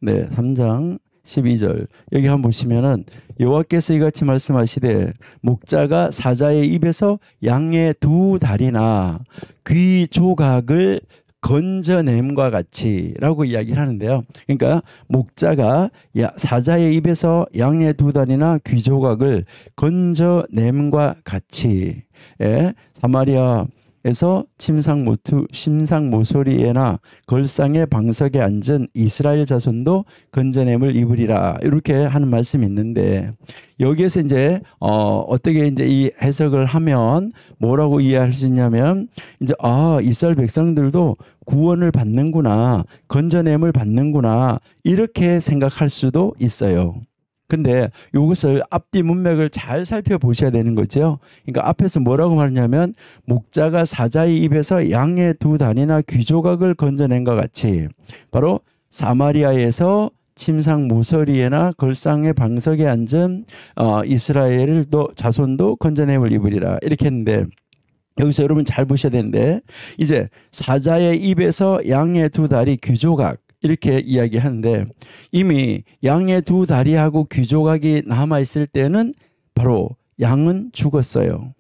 S1: 3장 12절 여기 한번 보시면은 여호와께서 이같이 말씀하시되 목자가 사자의 입에서 양의 두 다리나 귀 조각을 건져냄과 같이라고 이야기를 하는데요. 그러니까 목자가 사자의 입에서 양의 두 다리나 귀 조각을 건져냄과 같이, 사마리아에서 심상 모서리에나 걸상의 방석에 앉은 이스라엘 자손도 건져냄을 입으리라, 이렇게 하는 말씀이 있는데, 여기에서 이제 어떻게 이제 이 해석을 하면 뭐라고 이해할 수 있냐면, 이제 이스라엘 백성들도 구원을 받는구나, 건져냄을 받는구나, 이렇게 생각할 수도 있어요. 근데 이것을 앞뒤 문맥을 잘 살펴보셔야 되는 거죠. 그러니까 앞에서 뭐라고 말하냐면 목자가 사자의 입에서 양의 두 다리나 귀 조각을 건져낸 것 같이 바로 사마리아에서 침상 모서리에나 걸상의 방석에 앉은 이스라엘 자손도 건져냄을 입으리라, 이렇게 했는데, 여기서 여러분 잘 보셔야 되는데, 이제 사자의 입에서 양의 두 다리 귀 조각 이렇게 이야기하는데, 이미 양의 두 다리하고 귀 조각이 남아있을 때는 바로 양은 죽었어요.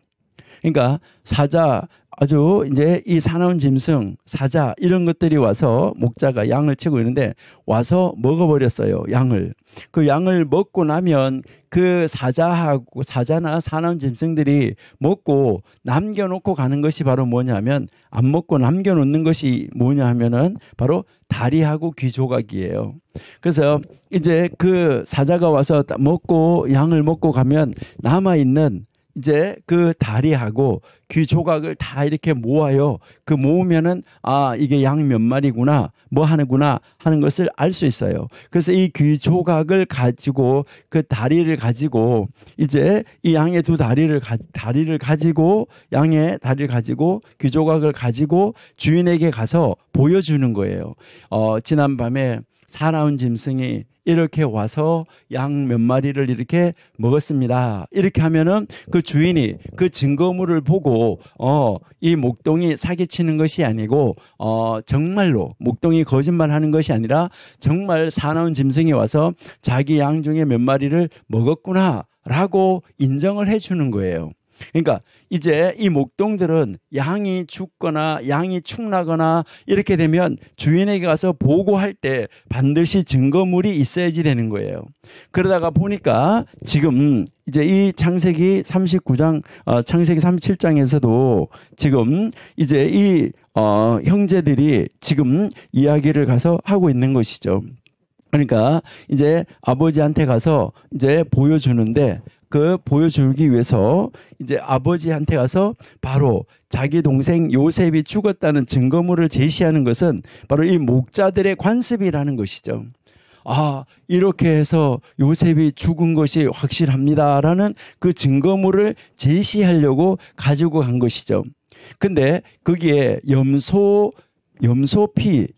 S1: 그러니까 사자, 아주 이제 이 사나운 짐승, 사자 이런 것들이 와서 목자가 양을 치고 있는데 와서 먹어버렸어요, 양을. 그 양을 먹고 나면 그 사자나 사나운 짐승들이 먹고 남겨놓고 가는 것이 바로 뭐냐면, 안 먹고 남겨놓는 것이 뭐냐 하면은 바로 다리하고 귀 조각이에요. 그래서 이제 그 사자가 와서 양을 먹고 가면 남아있는 이제 그 다리하고 귀 조각을 다 이렇게 모아요. 그 모으면은 이게 양 몇 마리구나, 뭐 하는구나 하는 것을 알 수 있어요. 그래서 이 귀 조각을 가지고 그 다리를 가지고 이제 이 양의 두 다리를 가지고 양의 다리를 가지고 귀 조각을 가지고 주인에게 가서 보여주는 거예요. 지난밤에 사나운 짐승이 이렇게 와서 양 몇 마리를 이렇게 먹었습니다. 이렇게 하면은 그 주인이 그 증거물을 보고 이 목동이 사기치는 것이 아니고 정말로 목동이 거짓말하는 것이 아니라 정말 사나운 짐승이 와서 자기 양 중에 몇 마리를 먹었구나라고 인정을 해주는 거예요. 그러니까 이제 이 목동들은 양이 죽거나 양이 축나거나 이렇게 되면 주인에게 가서 보고할 때 반드시 증거물이 있어야지 되는 거예요. 그러다가 보니까 지금 이제 이 창세기 39장, 창세기 37장에서도 지금 이제 이 형제들이 지금 이야기를 가서 하고 있는 것이죠. 그러니까 이제 아버지한테 가서 이제 보여주는데, 그 보여주기 위해서 이제 아버지한테 가서 바로 자기 동생 요셉이 죽었다는 증거물을 제시하는 것은 바로 이 목자들의 관습이라는 것이죠. 이렇게 해서 요셉이 죽은 것이 확실합니다라는 그 증거물을 제시하려고 가지고 간 것이죠. 근데 거기에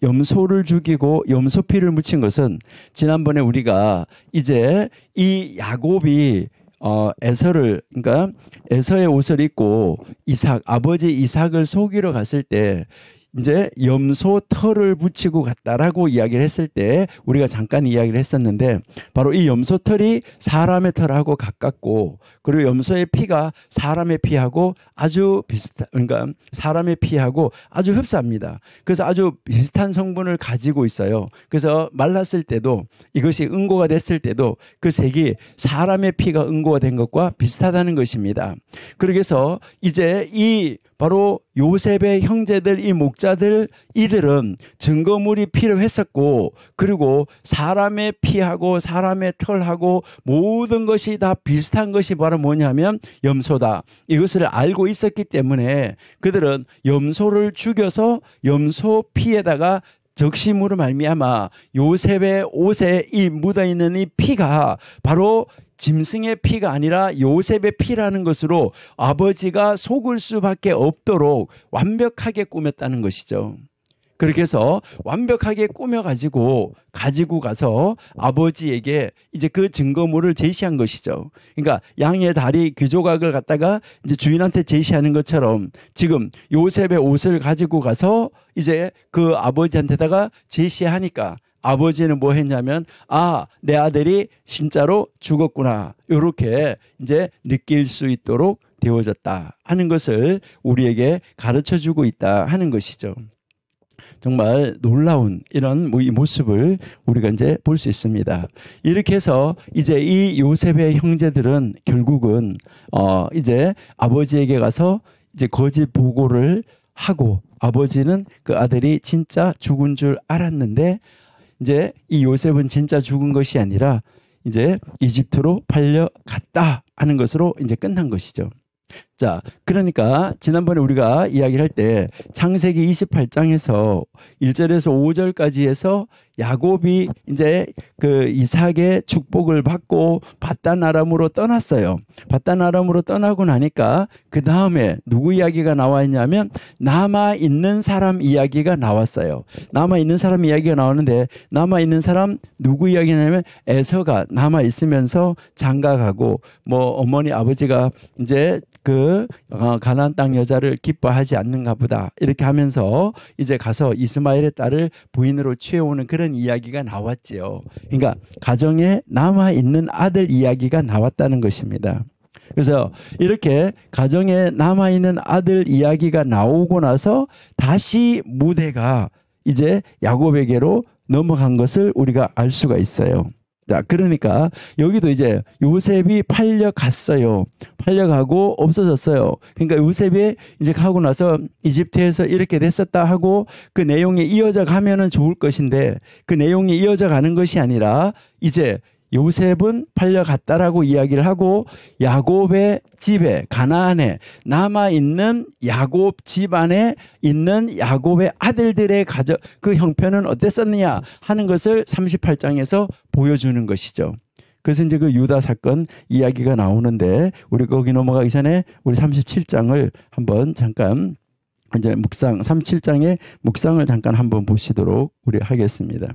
S1: 염소를 죽이고 염소피를 묻힌 것은 지난번에 우리가 이제 이 야곱이 그러니까 에서의 옷을 입고 아버지 이삭을 속이러 갔을 때 이제 염소 털을 붙이고 갔다라고 이야기를 했을 때 우리가 잠깐 이야기를 했었는데 바로 이 염소 털이 사람의 털하고 가깝고 그리고 염소의 피가 사람의 피하고 아주 그러니까 사람의 피하고 아주 흡사합니다. 그래서 아주 비슷한 성분을 가지고 있어요. 그래서 말랐을 때도 이것이 응고가 됐을 때도 그 색이 사람의 피가 응고가 된 것과 비슷하다는 것입니다. 그래서 이제 이 바로 요셉의 형제들 이 목자들 이들은 증거물이 필요했었고 그리고 사람의 피하고 사람의 털하고 모든 것이 다 비슷한 것이 바로 뭐냐면 염소다. 이것을 알고 있었기 때문에 그들은 염소를 죽여서 염소 피에다가 적심으로 말미암아 요셉의 옷에 이 묻어있는 이 피가 바로 짐승의 피가 아니라 요셉의 피라는 것으로 아버지가 속을 수밖에 없도록 완벽하게 꾸몄다는 것이죠. 그렇게 해서 완벽하게 꾸며가지고 가지고 가서 아버지에게 이제 그 증거물을 제시한 것이죠. 그러니까 양의 다리 귀조각을 갖다가 이제 주인한테 제시하는 것처럼 지금 요셉의 옷을 가지고 가서 이제 그 아버지한테다가 제시하니까 아버지는 뭐 했냐면 내 아들이 진짜로 죽었구나 이렇게 이제 느낄 수 있도록 되어졌다 하는 것을 우리에게 가르쳐주고 있다 하는 것이죠. 정말 놀라운 이런 이 모습을 우리가 이제 볼 수 있습니다. 이렇게 해서 이제 이 요셉의 형제들은 결국은 이제 아버지에게 가서 이제 거짓 보고를 하고 아버지는 그 아들이 진짜 죽은 줄 알았는데 이제 이 요셉은 진짜 죽은 것이 아니라 이제 이집트로 팔려갔다 하는 것으로 이제 끝난 것이죠. 자, 그러니까 지난번에 우리가 이야기를 할 때 창세기 28장에서 1절에서 5절까지 해서 야곱이 이제 그 이삭의 축복을 받고 밧단 아람으로 떠났어요. 밧단 아람으로 떠나고 나니까 그 다음에 누구 이야기가 나와 있냐면 남아 있는 사람 이야기가 나왔어요. 남아 있는 사람 이야기가 나오는데 남아 있는 사람 누구 이야기냐면 에서가 남아 있으면서 장가가고 뭐 어머니 아버지가 이제 그 가나안 땅 여자를 기뻐하지 않는가 보다 이렇게 하면서 이제 가서 이스마엘의 딸을 부인으로 취해오는 그런 이야기가 나왔지요. 그러니까 가정에 남아있는 아들 이야기가 나왔다는 것입니다. 그래서 이렇게 가정에 남아있는 아들 이야기가 나오고 나서 다시 무대가 이제 야곱에게로 넘어간 것을 우리가 알 수가 있어요. 자, 그러니까 여기도 이제 요셉이 팔려갔어요. 팔려가고 없어졌어요. 그러니까 요셉이 이제 가고 나서 이집트에서 이렇게 됐었다 하고 그 내용이 이어져 가면은 좋을 것인데 그 내용이 이어져 가는 것이 아니라 이제 요셉은 팔려갔다라고 이야기를 하고 야곱의 집에 가나안에 남아있는 야곱 집안에 있는 야곱의 아들들의 가정 그 형편은 어땠었느냐 하는 것을 38장에서 보여주는 것이죠. 그래서 이제 그 유다 사건 이야기가 나오는데 우리 거기 넘어가기 전에 우리 37장을 한번 잠깐 이제 37장의 묵상을 잠깐 한번 보시도록 우리 하겠습니다.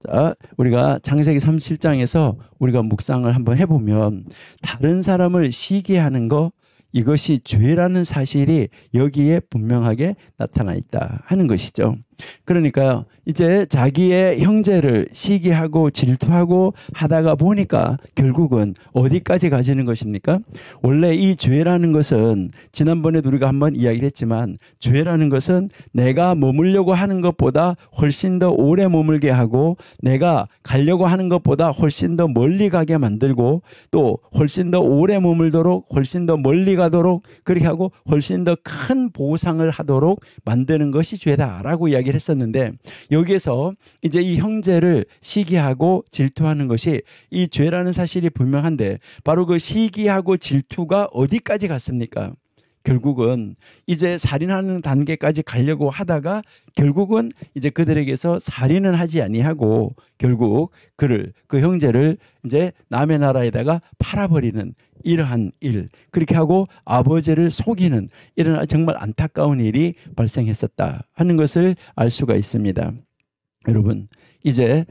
S1: 자, 우리가 창세기 37장에서 우리가 묵상을 한번 해보면 다른 사람을 시기하는 거 이것이 죄라는 사실이 여기에 분명하게 나타나 있다 하는 것이죠. 그러니까 이제 자기의 형제를 시기하고 질투하고 하다가 보니까 결국은 어디까지 가지는 것입니까? 원래 이 죄라는 것은 지난번에도 우리가 한번 이야기를 했지만 죄라는 것은 내가 머물려고 하는 것보다 훨씬 더 오래 머물게 하고 내가 가려고 하는 것보다 훨씬 더 멀리 가게 만들고 또 훨씬 더 오래 머물도록 훨씬 더 멀리 가도록 그렇게 하고 훨씬 더 큰 보상을 하도록 만드는 것이 죄다라고 이야기를 했었는데 여기에서 이제 이 형제를 시기하고 질투하는 것이 이 죄라는 사실이 분명한데 바로 그 시기하고 질투가 어디까지 갔습니까? 결국은 이제 살인하는 단계까지 가려고 하다가 결국은 이제 그들에게서 살인은 하지 아니하고 결국 그 형제를 이제 남의 나라에다가 팔아버리는 이러한 일 그렇게 하고 아버지를 속이는 이런 정말 안타까운 일이 발생했었다 하는 것을 알 수가 있습니다. 여러분 이제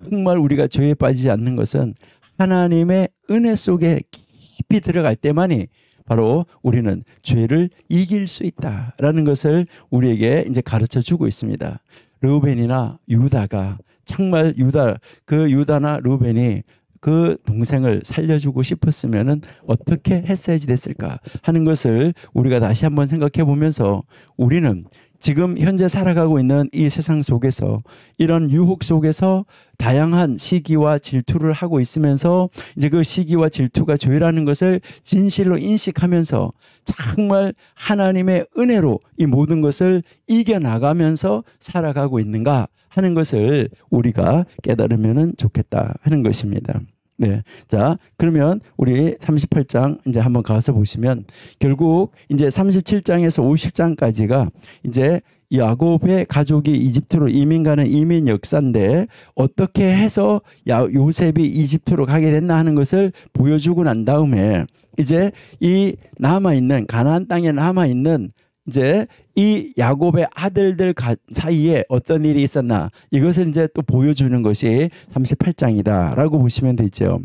S1: 정말 우리가 죄에 빠지지 않는 것은 하나님의 은혜 속에 깊이 들어갈 때만이 바로 우리는 죄를 이길 수 있다라는 것을 우리에게 이제 가르쳐 주고 있습니다. 르우벤이나 유다가 정말 유다나 르우벤이 그 동생을 살려주고 싶었으면은 어떻게 했어야지 됐을까 하는 것을 우리가 다시 한번 생각해 보면서 우리는 지금 현재 살아가고 있는 이 세상 속에서 이런 유혹 속에서 다양한 시기와 질투를 하고 있으면서 이제 그 시기와 질투가 죄라는 것을 진실로 인식하면서 정말 하나님의 은혜로 이 모든 것을 이겨나가면서 살아가고 있는가 하는 것을 우리가 깨달으면 좋겠다 하는 것입니다. 네. 자, 그러면 우리 38장 이제 한번 가서 보시면 결국 이제 37장에서 50장까지가 이제 야곱의 가족이 이집트로 이민 가는 이민 역사인데 어떻게 해서 요셉이 이집트로 가게 됐나 하는 것을 보여주고 난 다음에 이제 이 남아있는 가나안 땅에 남아있는 이제 이 야곱의 아들들 사이에 어떤 일이 있었나 이것을 이제 또 보여주는 것이 38장이다라고 보시면 되죠.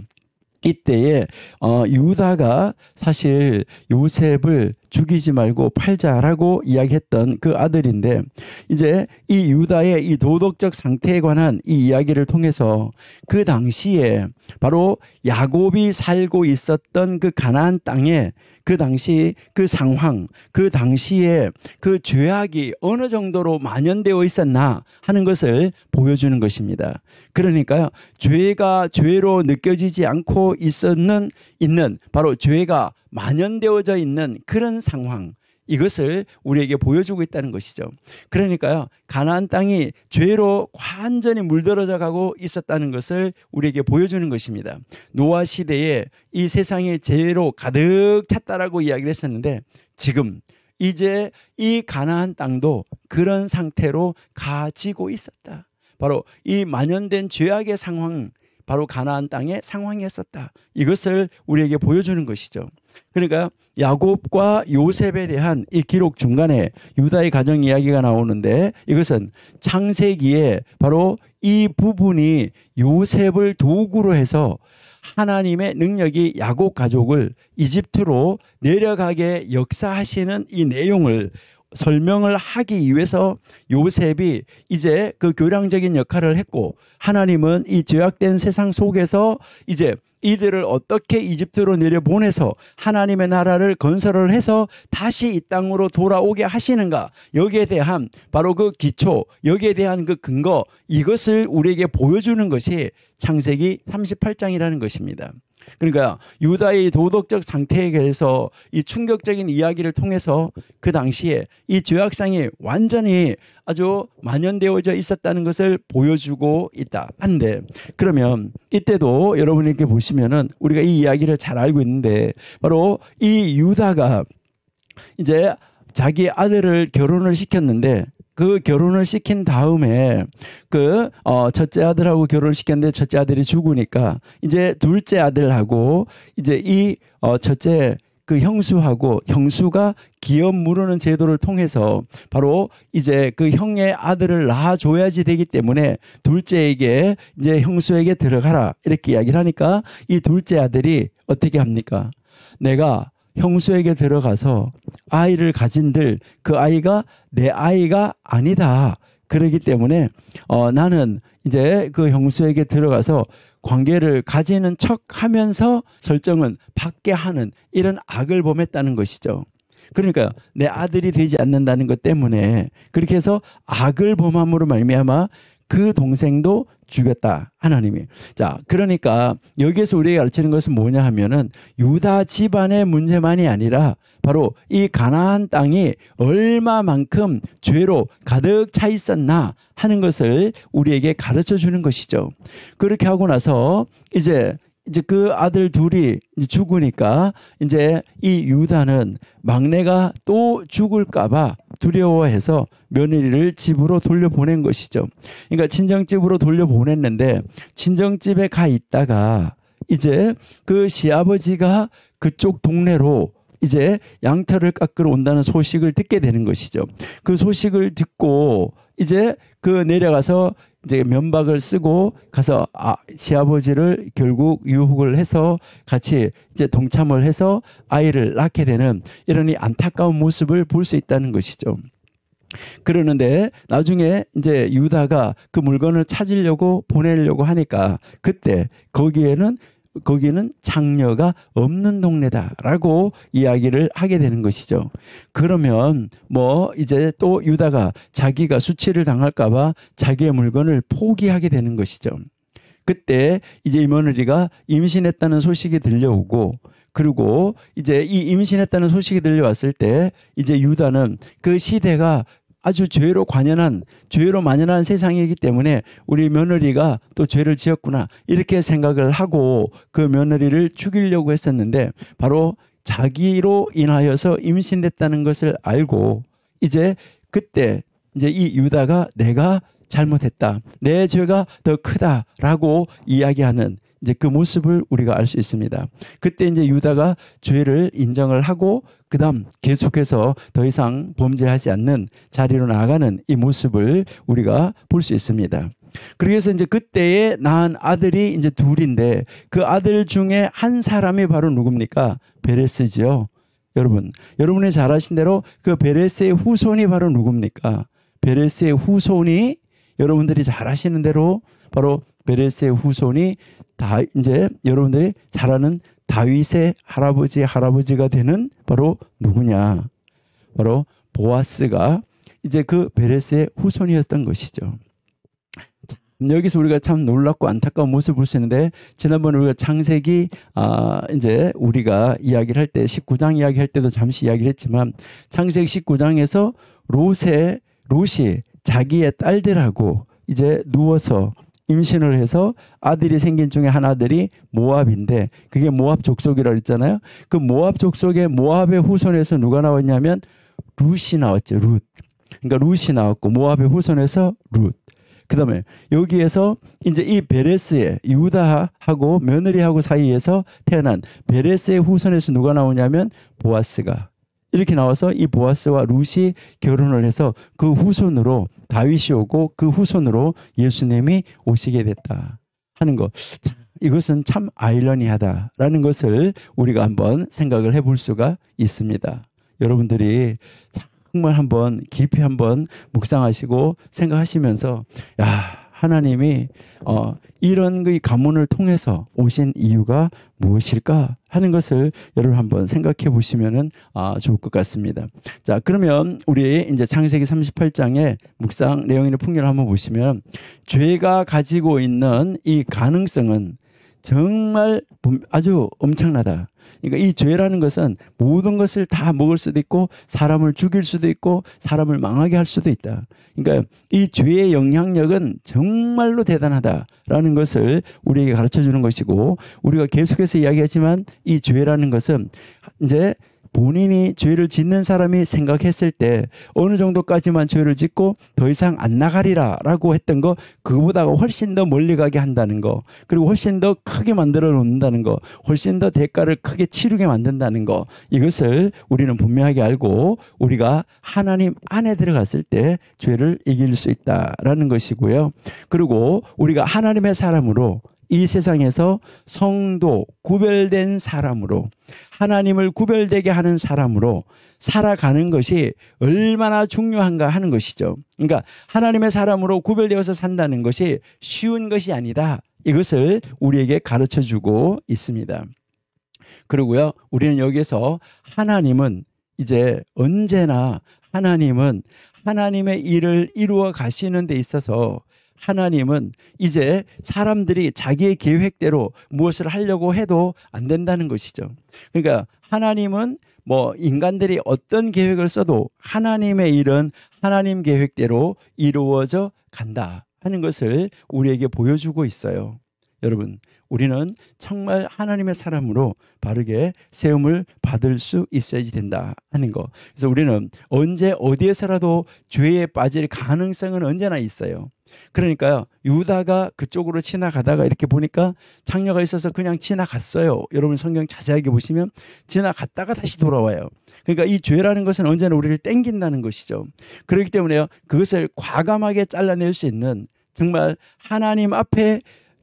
S1: 이때에 유다가 사실 요셉을 죽이지 말고 팔자라고 이야기했던 그 아들인데 이제 이 유다의 이 도덕적 상태에 관한 이 이야기를 통해서 그 당시에 바로 야곱이 살고 있었던 그 가나안 땅에 그 당시 그 상황, 그 당시에 그 죄악이 어느 정도로 만연되어 있었나 하는 것을 보여주는 것입니다. 그러니까요, 죄가 죄로 느껴지지 않고 있는 바로 죄가 만연되어져 있는 그런 상황, 이것을 우리에게 보여주고 있다는 것이죠. 그러니까요, 가나안 땅이 죄로 완전히 물들어져 가고 있었다는 것을 우리에게 보여주는 것입니다. 노아 시대에 이 세상이 죄로 가득 찼다라고 이야기를 했었는데 지금 이제 이 가나안 땅도 그런 상태로 가지고 있었다. 바로 이 만연된 죄악의 상황, 바로 가나안 땅의 상황이었었다. 이것을 우리에게 보여주는 것이죠. 그러니까 야곱과 요셉에 대한 이 기록 중간에 유다의 가정 이야기가 나오는데 이것은 창세기에 바로 이 부분이 요셉을 도구로 해서 하나님의 능력이 야곱 가족을 이집트로 내려가게 역사하시는 이 내용을 설명을 하기 위해서 요셉이 이제 그 교량적인 역할을 했고 하나님은 이 죄악된 세상 속에서 이제 이들을 어떻게 이집트로 내려보내서 하나님의 나라를 건설을 해서 다시 이 땅으로 돌아오게 하시는가, 여기에 대한 바로 그 기초, 여기에 대한 그 근거, 이것을 우리에게 보여주는 것이 창세기 38장이라는 것입니다. 그러니까 유다의 도덕적 상태에 대해서 이 충격적인 이야기를 통해서 그 당시에 이 죄악상이 완전히 아주 만연되어져 있었다는 것을 보여주고 있다 한데, 그러면 이때도 여러분이 이렇게 보시면은 우리가 이 이야기를 잘 알고 있는데 바로 이 유다가 이제 자기 아들을 결혼을 시켰는데 그 결혼을 시킨 다음에 그 첫째 아들하고 결혼을 시켰는데 첫째 아들이 죽으니까 이제 둘째 아들하고 이제 이 첫째 그 형수가 기업 무르는 제도를 통해서 바로 이제 그 형의 아들을 낳아줘야지 되기 때문에 둘째에게 이제 형수에게 들어가라 이렇게 이야기를 하니까 이 둘째 아들이 어떻게 합니까? 내가 형수에게 들어가서 아이를 가진들 그 아이가 내 아이가 아니다. 그러기 때문에 나는 이제 그 형수에게 들어가서 관계를 가지는 척 하면서 설정은 받게 하는 이런 악을 범했다는 것이죠. 그러니까 내 아들이 되지 않는다는 것 때문에 그렇게 해서 악을 범함으로 말미암아 그 동생도 죽였다, 하나님이. 자, 그러니까 여기에서 우리에게 가르치는 것은 뭐냐 하면은 유다 집안의 문제만이 아니라 바로 이 가나안 땅이 얼마만큼 죄로 가득 차 있었나 하는 것을 우리에게 가르쳐 주는 것이죠. 그렇게 하고 나서 이제 그 아들 둘이 이제 죽으니까 이제 이 유다는 막내가 또 죽을까봐 두려워해서 며느리를 집으로 돌려보낸 것이죠. 그러니까 친정집으로 돌려보냈는데 친정집에 가 있다가 이제 그 시아버지가 그쪽 동네로 이제 양털을 깎으러 온다는 소식을 듣게 되는 것이죠. 그 소식을 듣고 이제 그 내려가서 이제 면박을 쓰고 가서 시아버지를 결국 유혹을 해서 같이 이제 동참을 해서 아이를 낳게 되는 이런 이 안타까운 모습을 볼 수 있다는 것이죠. 그러는데 나중에 이제 유다가 그 물건을 찾으려고 보내려고 하니까 그때 거기는 장녀가 없는 동네다라고 이야기를 하게 되는 것이죠. 그러면 뭐 이제 또 유다가 자기가 수치를 당할까봐 자기의 물건을 포기하게 되는 것이죠. 그때 이제 이 며느리가 임신했다는 소식이 들려오고, 그리고 이제 이 임신했다는 소식이 들려왔을 때 이제 유다는 그 시대가 아주 죄로 만연한 세상이기 때문에 우리 며느리가 또 죄를 지었구나 이렇게 생각을 하고 그 며느리를 죽이려고 했었는데, 바로 자기로 인하여서 임신됐다는 것을 알고 이제 그때 이제 이 유다가 내가 잘못했다, 내 죄가 더 크다라고 이야기하는 이제 그 모습을 우리가 알 수 있습니다. 그때 이제 유다가 죄를 인정을 하고 그다음 계속해서 더 이상 범죄하지 않는 자리로 나아가는 이 모습을 우리가 볼 수 있습니다. 그래서 이제 그때에 낳은 아들이 이제 둘인데 그 아들 중에 한 사람이 바로 누굽니까? 베레스지요. 여러분이 잘 아신 대로 그 베레스의 후손이 바로 누굽니까? 베레스의 후손이 여러분들이 잘 아시는 대로 바로 베레스의 후손이 다 이제 여러분들이 잘 아는 다윗의 할아버지가 되는 바로 누구냐? 바로 보아스가 이제 그 베레스의 후손이었던 것이죠. 여기서 우리가 참 놀랍고 안타까운 모습을 볼 수 있는데, 지난번에 우리가 창세기 이제 우리가 이야기를 할 때 19장 이야기할 때도 잠시 이야기를 했지만, 창세기 19장에서 롯이 자기의 딸들하고 이제 누워서 임신을 해서 아들이 생긴 중에 한 아들이 모압인데, 그게 모압 족속이라고 했잖아요. 그 모압 족속의 모압의 후손에서 누가 나왔냐면 룻이 나왔죠. 그러니까 룻이 나왔고 모압의 후손에서 룻. 그다음에 여기에서 이제 이 베레스의 유다하고 며느리하고 사이에서 태어난 베레스의 후손에서 누가 나오냐면 보아스가 이렇게 나와서 이 보아스와 룻이 결혼을 해서 그 후손으로 다윗이 오고 그 후손으로 예수님이 오시게 됐다 하는 것. 이것은 참 아이러니하다라는 것을 우리가 한번 생각을 해볼 수가 있습니다. 여러분들이 정말 한번 깊이 한번 묵상하시고 생각하시면서, 하나님이 이런 그 가문을 통해서 오신 이유가 무엇일까 하는 것을 여러분 한번 생각해 보시면은 좋을 것 같습니다. 자, 그러면 우리 이제 창세기 38장의 묵상 내용의 풍경을 한번 보시면, 죄가 가지고 있는 이 가능성은 정말 아주 엄청나다. 그러니까 이 죄라는 것은 모든 것을 다 먹을 수도 있고 사람을 죽일 수도 있고 사람을 망하게 할 수도 있다. 그러니까 이 죄의 영향력은 정말로 대단하다라는 것을 우리에게 가르쳐 주는 것이고, 우리가 계속해서 이야기하지만 이 죄라는 것은 이제 본인이 죄를 짓는 사람이 생각했을 때 어느 정도까지만 죄를 짓고 더 이상 안 나가리라 라고 했던 거, 그거보다가 훨씬 더 멀리 가게 한다는 거, 그리고 훨씬 더 크게 만들어 놓는다는 거, 훨씬 더 대가를 크게 치르게 만든다는 거, 이것을 우리는 분명하게 알고 우리가 하나님 안에 들어갔을 때 죄를 이길 수 있다라는 것이고요. 그리고 우리가 하나님의 사람으로 이 세상에서 성도, 구별된 사람으로, 하나님을 구별되게 하는 사람으로 살아가는 것이 얼마나 중요한가 하는 것이죠. 그러니까 하나님의 사람으로 구별되어서 산다는 것이 쉬운 것이 아니다. 이것을 우리에게 가르쳐주고 있습니다. 그리고요, 우리는 여기서 하나님은 이제 언제나 하나님의 일을 이루어 가시는 데 있어서 하나님은 이제 사람들이 자기의 계획대로 무엇을 하려고 해도 안 된다는 것이죠. 그러니까 하나님은 뭐 인간들이 어떤 계획을 써도 하나님의 일은 하나님 계획대로 이루어져 간다 하는 것을 우리에게 보여주고 있어요. 여러분, 우리는 정말 하나님의 사람으로 바르게 세움을 받을 수 있어야지 된다 하는 거. 그래서 우리는 언제 어디에서라도 죄에 빠질 가능성은 언제나 있어요. 그러니까요, 유다가 그쪽으로 지나가다가 이렇게 보니까 장녀가 있어서 그냥 지나갔어요. 여러분 성경 자세하게 보시면 지나갔다가 다시 돌아와요. 그러니까 이 죄라는 것은 언제나 우리를 땡긴다는 것이죠. 그렇기 때문에요, 그것을 과감하게 잘라낼 수 있는 정말 하나님 앞에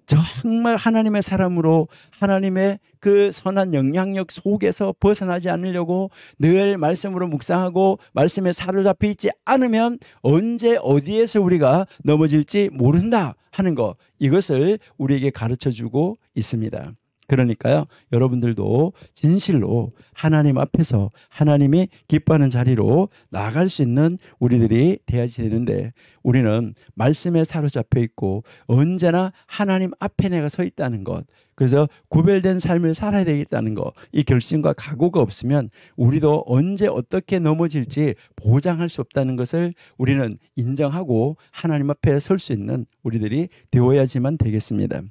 S1: 정말 하나님의 사람으로 하나님의 그 선한 영향력 속에서 벗어나지 않으려고 늘 말씀으로 묵상하고 말씀에 사로잡혀 있지 않으면 언제 어디에서 우리가 넘어질지 모른다 하는 거, 이것을 우리에게 가르쳐주고 있습니다. 그러니까요, 여러분들도 진실로 하나님 앞에서 하나님이 기뻐하는 자리로 나아갈 수 있는 우리들이 되어야지 되는데, 우리는 말씀에 사로잡혀 있고 언제나 하나님 앞에 내가 서 있다는 것, 그래서 구별된 삶을 살아야 되겠다는 것, 이 결심과 각오가 없으면 우리도 언제 어떻게 넘어질지 보장할 수 없다는 것을 우리는 인정하고 하나님 앞에 설 수 있는 우리들이 되어야지만 되겠습니다.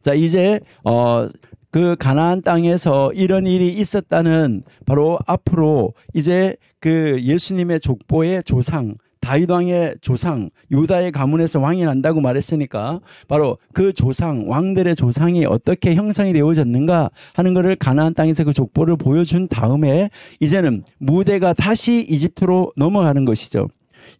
S1: 자, 이제 그 가나안 땅에서 이런 일이 있었다는, 바로 앞으로 이제 그 예수님의 족보의 조상, 다윗 왕의 조상, 유다의 가문에서 왕이 난다고 말했으니까 바로 그 조상, 왕들의 조상이 어떻게 형성이 되어졌는가 하는 것을 가나안 땅에서 그 족보를 보여준 다음에 이제는 무대가 다시 이집트로 넘어가는 것이죠.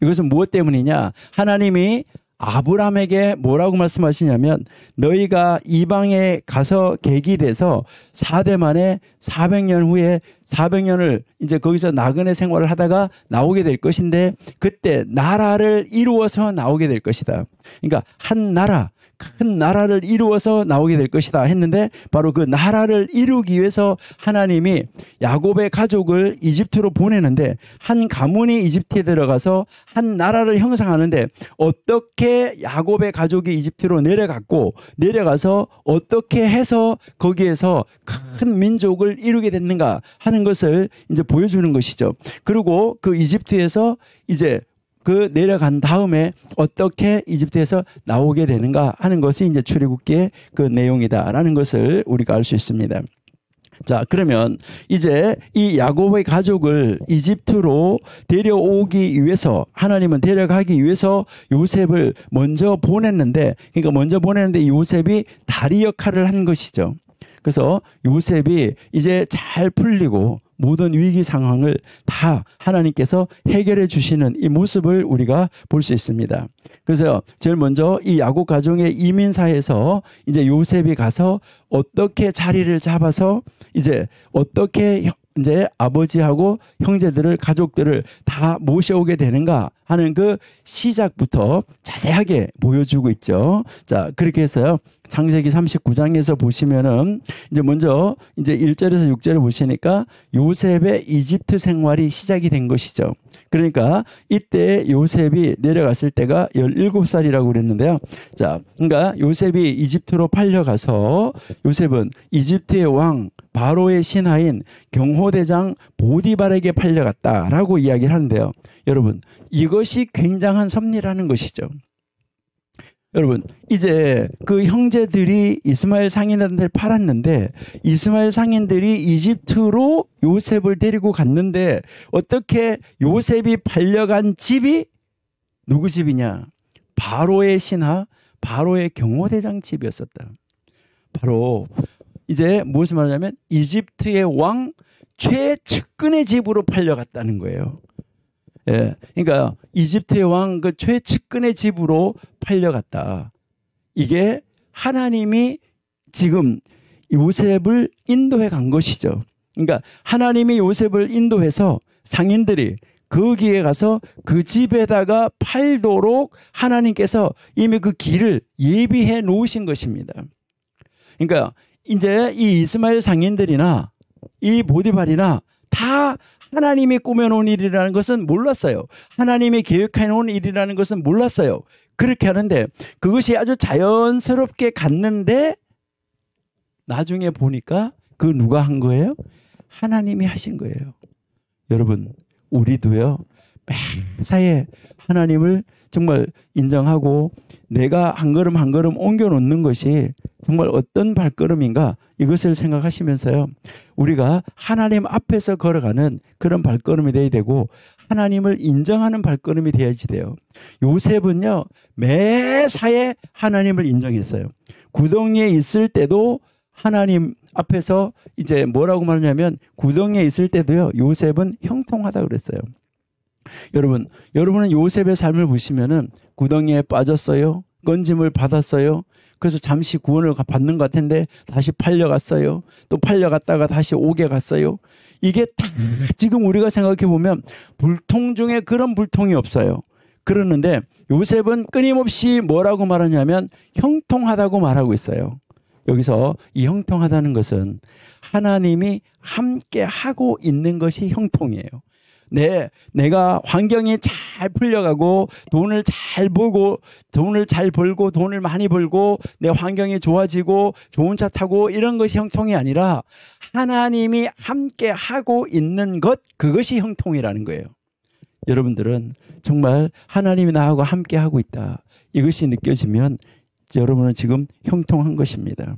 S1: 이것은 무엇 때문이냐? 하나님이 아브라함에게 뭐라고 말씀하시냐면, 너희가 이방에 가서 객이 돼서 4대 만에 400년 후에 400년을 이제 거기서 나그네 생활을 하다가 나오게 될 것인데, 그때 나라를 이루어서 나오게 될 것이다. 그러니까 한 나라, 큰 나라를 이루어서 나오게 될 것이다 했는데, 바로 그 나라를 이루기 위해서 하나님이 야곱의 가족을 이집트로 보내는데, 한 가문이 이집트에 들어가서 한 나라를 형성하는데 어떻게 야곱의 가족이 이집트로 내려가서 어떻게 해서 거기에서 큰 민족을 이루게 됐는가 하는 것을 이제 보여주는 것이죠. 그리고 그 이집트에서 이제 그 내려간 다음에 어떻게 이집트에서 나오게 되는가 하는 것이 이제 출애굽기의 그 내용이다라는 것을 우리가 알 수 있습니다. 자, 그러면 이제 이 야곱의 가족을 이집트로 데려오기 위해서, 하나님은 데려가기 위해서 요셉을 먼저 보냈는데, 그러니까 먼저 보냈는데 이 요셉이 다리 역할을 한 것이죠. 그래서 요셉이 이제 잘 풀리고 모든 위기 상황을 다 하나님께서 해결해 주시는 이 모습을 우리가 볼 수 있습니다. 그래서 제일 먼저 이 야곱 가정의 이민사에서 이제 요셉이 가서 어떻게 자리를 잡아서 이제 어떻게 이제 아버지하고 형제들을, 가족들을 다 모셔오게 되는가 하는 그 시작부터 자세하게 보여주고 있죠. 자, 그렇게 해서요, 창세기 39장에서 보시면은 이제 먼저 이제 1절에서 6절을 보시니까 요셉의 이집트 생활이 시작이 된 것이죠. 그러니까 이때 요셉이 내려갔을 때가 17살이라고 그랬는데요. 자, 그러니까 요셉이 이집트로 팔려가서 요셉은 이집트의 왕 바로의 신하인 경호대장 보디발에게 팔려갔다라고 이야기를 하는데요. 여러분, 이것이 굉장한 섭리라는 것이죠. 여러분, 이제 그 형제들이 이스마엘 상인들을 팔았는데, 이스마엘 상인들이 이집트로 요셉을 데리고 갔는데, 어떻게 요셉이 팔려간 집이 누구 집이냐? 바로의 신하, 바로의 경호대장 집이었었다. 바로 이제 무엇을 말하냐면 이집트의 왕 최측근의 집으로 팔려갔다는 거예요. 예, 그러니까 이집트의 왕 그 최측근의 집으로 팔려갔다. 이게 하나님이 지금 요셉을 인도해 간 것이죠. 그러니까 하나님이 요셉을 인도해서 상인들이 거기에 가서 그 집에다가 팔도록 하나님께서 이미 그 길을 예비해 놓으신 것입니다. 그러니까 이제 이 이스마엘 상인들이나 이 보디발이나 다 하나님이 꾸며놓은 일이라는 것은 몰랐어요. 하나님이 계획해 놓은 일이라는 것은 몰랐어요. 그렇게 하는데 그것이 아주 자연스럽게 갔는데 나중에 보니까 그 누가 한 거예요? 하나님이 하신 거예요. 여러분, 우리도요, 매사에 하나님을 정말 인정하고 내가 한 걸음 한 걸음 옮겨 놓는 것이 정말 어떤 발걸음인가, 이것을 생각하시면서요, 우리가 하나님 앞에서 걸어가는 그런 발걸음이 되어야 되고 하나님을 인정하는 발걸음이 되어야지 돼요. 요셉은요, 매사에 하나님을 인정했어요. 구덩이에 있을 때도 하나님 앞에서 이제 뭐라고 말하냐면, 구덩이에 있을 때도요, 요셉은 형통하다 그랬어요. 여러분은 요셉의 삶을 보시면은 구덩이에 빠졌어요. 건짐을 받았어요. 그래서 잠시 구원을 받는 것 같은데 다시 팔려갔어요. 또 팔려갔다가 다시 오게 갔어요. 이게 다 지금 우리가 생각해 보면 불통 중에 그런 불통이 없어요. 그러는데 요셉은 끊임없이 뭐라고 말하냐면 형통하다고 말하고 있어요. 여기서 이 형통하다는 것은 하나님이 함께 하고 있는 것이 형통이에요. 내가 환경이 잘 풀려가고 돈을 잘 벌고 돈을 많이 벌고 내 환경이 좋아지고 좋은 차 타고 이런 것이 형통이 아니라 하나님이 함께 하고 있는 것, 그것이 형통이라는 거예요. 여러분들은 정말 하나님이 나하고 함께 하고 있다, 이것이 느껴지면 여러분은 지금 형통한 것입니다.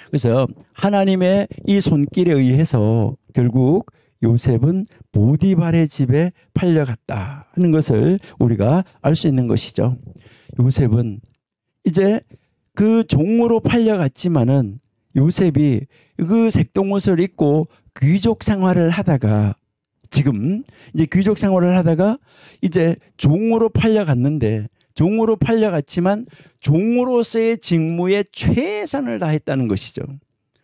S1: 그래서 하나님의 이 손길에 의해서 결국 요셉은 보디발의 집에 팔려갔다 하는 것을 우리가 알 수 있는 것이죠. 요셉은 이제 그 종으로 팔려갔지만은 요셉이 그 색동옷을 입고 귀족 생활을 하다가 지금 이제 귀족 생활을 하다가 이제 종으로 팔려갔는데, 종으로 팔려갔지만 종으로서의 직무에 최선을 다했다는 것이죠.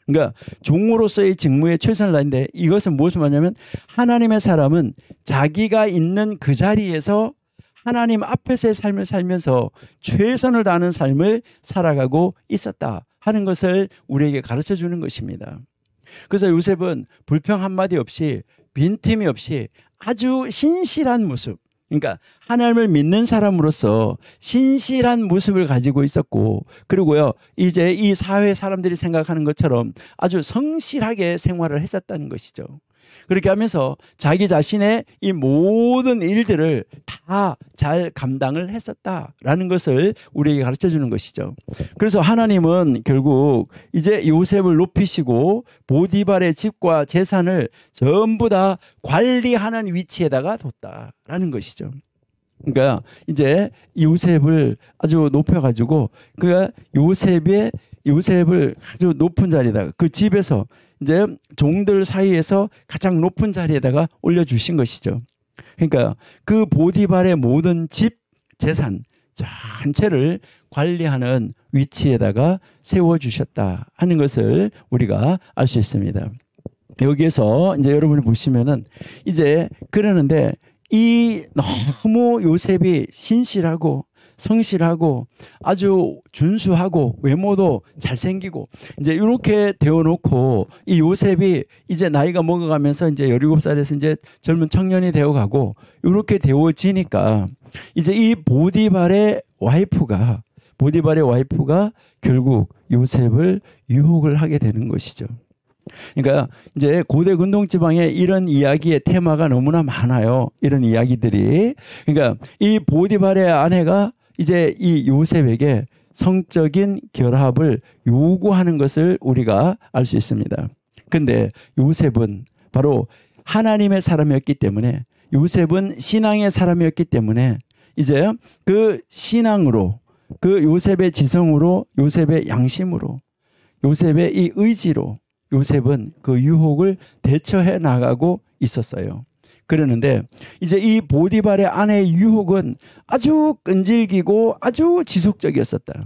S1: 그러니까 종으로서의 직무에 최선을 다했는데, 이것은 무엇을 말하냐면 하나님의 사람은 자기가 있는 그 자리에서 하나님 앞에서의 삶을 살면서 최선을 다하는 삶을 살아가고 있었다 하는 것을 우리에게 가르쳐 주는 것입니다. 그래서 요셉은 불평 한마디 없이 빈틈이 없이 아주 신실한 모습, 그러니까 하나님을 믿는 사람으로서 신실한 모습을 가지고 있었고, 그리고요 이제 이 사회 사람들이 생각하는 것처럼 아주 성실하게 생활을 했었다는 것이죠. 그렇게 하면서 자기 자신의 이 모든 일들을 다 잘 감당을 했었다라는 것을 우리에게 가르쳐 주는 것이죠. 그래서 하나님은 결국 이제 요셉을 높이시고 보디발의 집과 재산을 전부 다 관리하는 위치에다가 뒀다라는 것이죠. 그러니까 이제 요셉을 아주 높여가지고 그 요셉을 아주 높은 자리에다가 그 집에서 이제 종들 사이에서 가장 높은 자리에다가 올려주신 것이죠. 그러니까 그 보디발의 모든 집, 재산 전체를 관리하는 위치에다가 세워주셨다 하는 것을 우리가 알 수 있습니다. 여기에서 이제 여러분이 보시면은 이제 그러는데 이 너무 요셉이 신실하고 성실하고 아주 준수하고 외모도 잘생기고 이제 이렇게 되어놓고 이 요셉이 이제 나이가 먹어가면서 이제 17살에서 이제 젊은 청년이 되어가고 이렇게 되어지니까 이제 이 보디발의 와이프가 결국 요셉을 유혹을 하게 되는 것이죠. 그러니까 이제 고대 근동 지방에 이런 이야기의 테마가 너무나 많아요. 이런 이야기들이. 그러니까 이 보디발의 아내가 이제 이 요셉에게 성적인 결합을 요구하는 것을 우리가 알 수 있습니다. 근데 요셉은 바로 하나님의 사람이었기 때문에, 요셉은 신앙의 사람이었기 때문에 이제 그 신앙으로, 그 요셉의 지성으로, 요셉의 양심으로, 요셉의 이 의지로 요셉은 그 유혹을 대처해 나가고 있었어요. 그러는데 이제 이 보디발의 아내의 유혹은 아주 끈질기고 아주 지속적이었었다.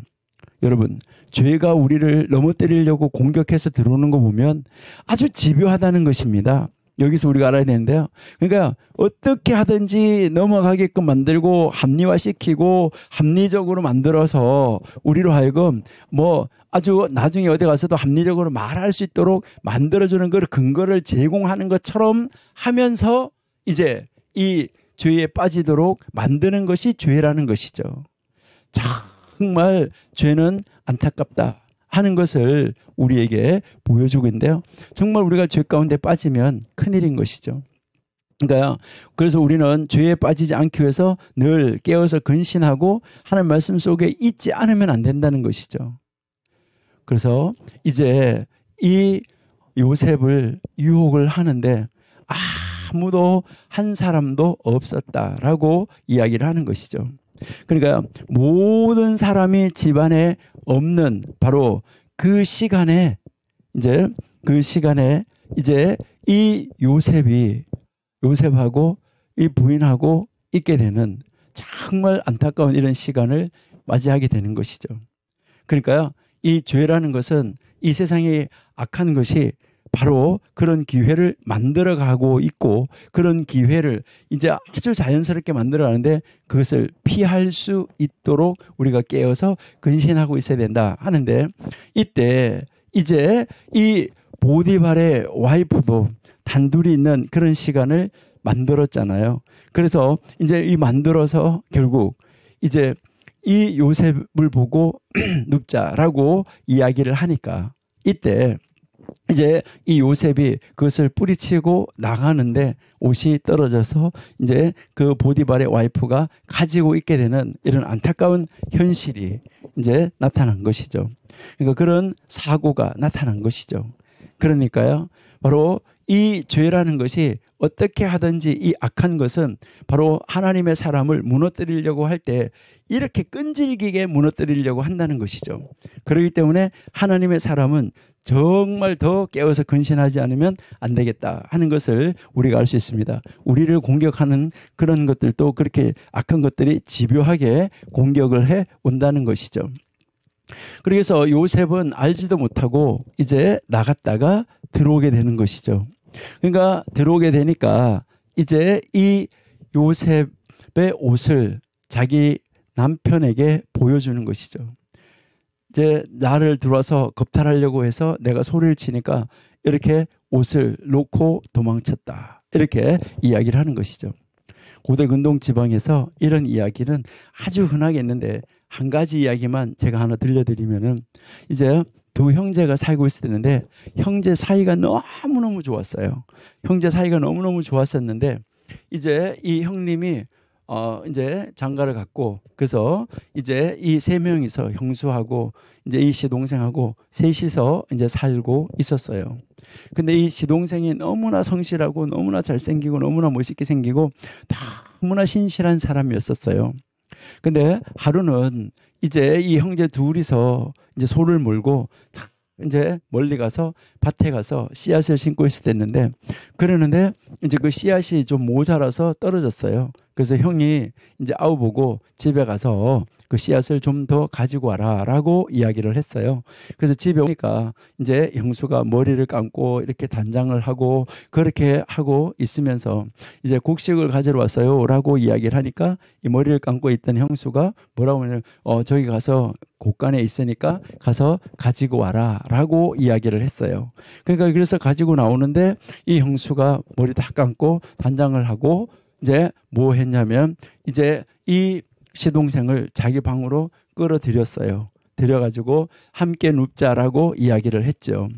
S1: 여러분, 죄가 우리를 넘어뜨리려고 공격해서 들어오는 거 보면 아주 집요하다는 것입니다. 여기서 우리가 알아야 되는데요. 그러니까 어떻게 하든지 넘어가게끔 만들고 합리화시키고 합리적으로 만들어서 우리로 하여금 뭐 아주 나중에 어디 가서도 합리적으로 말할 수 있도록 만들어주는 그 근거를 제공하는 것처럼 하면서 이제 이 죄에 빠지도록 만드는 것이 죄라는 것이죠. 정말 죄는 안타깝다 하는 것을 우리에게 보여주고 있는데요. 정말 우리가 죄 가운데 빠지면 큰일인 것이죠. 그러니까 그래서 우리는 죄에 빠지지 않기 위해서 늘 깨어서 근신하고 하나님 말씀 속에 있지 않으면 안 된다는 것이죠. 그래서 이제 이 요셉을 유혹을 하는데 아무도 한 사람도 없었다라고 이야기를 하는 것이죠. 그러니까 모든 사람이 집안에 없는 바로 그 시간에 이제 이 요셉하고 이 부인하고 있게 되는 정말 안타까운 이런 시간을 맞이하게 되는 것이죠. 그러니까요, 이 죄라는 것은 이 세상에 악한 것이 바로 그런 기회를 만들어가고 있고, 그런 기회를 이제 아주 자연스럽게 만들어가는데 그것을 피할 수 있도록 우리가 깨어서 근신하고 있어야 된다 하는데, 이때 이제 이 보디발의 와이프도 단둘이 있는 그런 시간을 만들었잖아요. 그래서 이제 이 만들어서 결국 이제 이 요셉을 보고 눕자라고 이야기를 하니까, 이때 이제 이 요셉이 그것을 뿌리치고 나가는데 옷이 떨어져서 이제 그 보디발의 와이프가 가지고 있게 되는 이런 안타까운 현실이 이제 나타난 것이죠. 그러니까 그런 사고가 나타난 것이죠. 그러니까요, 바로 이 죄라는 것이 어떻게 하든지 이 악한 것은 바로 하나님의 사람을 무너뜨리려고 할 때 이렇게 끈질기게 무너뜨리려고 한다는 것이죠. 그렇기 때문에 하나님의 사람은 정말 더 깨어서 근신하지 않으면 안 되겠다 하는 것을 우리가 알 수 있습니다. 우리를 공격하는 그런 것들도 그렇게 악한 것들이 집요하게 공격을 해 온다는 것이죠. 그래서 요셉은 알지도 못하고 이제 나갔다가 들어오게 되는 것이죠. 그러니까 들어오게 되니까 이제 이 요셉의 옷을 자기 남편에게 보여주는 것이죠. 이제 나를 들어와서 겁탈하려고 해서 내가 소리를 치니까 이렇게 옷을 놓고 도망쳤다, 이렇게 이야기를 하는 것이죠. 고대 근동 지방에서 이런 이야기는 아주 흔하게 있는데, 한 가지 이야기만 제가 하나 들려드리면은, 이제 두 형제가 살고 있었는데 형제 사이가 너무너무 좋았어요. 형제 사이가 너무너무 좋았었는데 이제 이 형님이 이제 장가를 갔고, 그래서 이제 이 세 명이서, 형수하고 이제 이 시동생하고 셋이서 이제 살고 있었어요. 근데 이 시동생이 너무나 성실하고 너무나 잘생기고 너무나 멋있게 생기고 너무나 신실한 사람이었었어요. 근데 하루는 이제 이 형제 둘이서 이제 소를 몰고 이제 멀리 가서 밭에 가서 씨앗을 심고 있었는데, 그러는데 이제 그 씨앗이 좀 모자라서 떨어졌어요. 그래서 형이 이제 아우보고 집에 가서 그 씨앗을 좀 더 가지고 와라라고 이야기를 했어요. 그래서 집에 오니까 이제 형수가 머리를 감고 이렇게 단장을 하고 그렇게 하고 있으면서 이제 곡식을 가지러 왔어요라고 이야기를 하니까 이 머리를 감고 있던 형수가 뭐라고 하냐면 저기 가서 곳간에 있으니까 가서 가지고 와라라고 이야기를 했어요. 그러니까 그래서 가지고 나오는데 이 형수가 머리 다 감고 단장을 하고 이제 뭐 했냐면 이제 이 시동생을 자기 방으로 끌어들였어요. 들여가지고 함께 눕자라고 이야기를 했죠.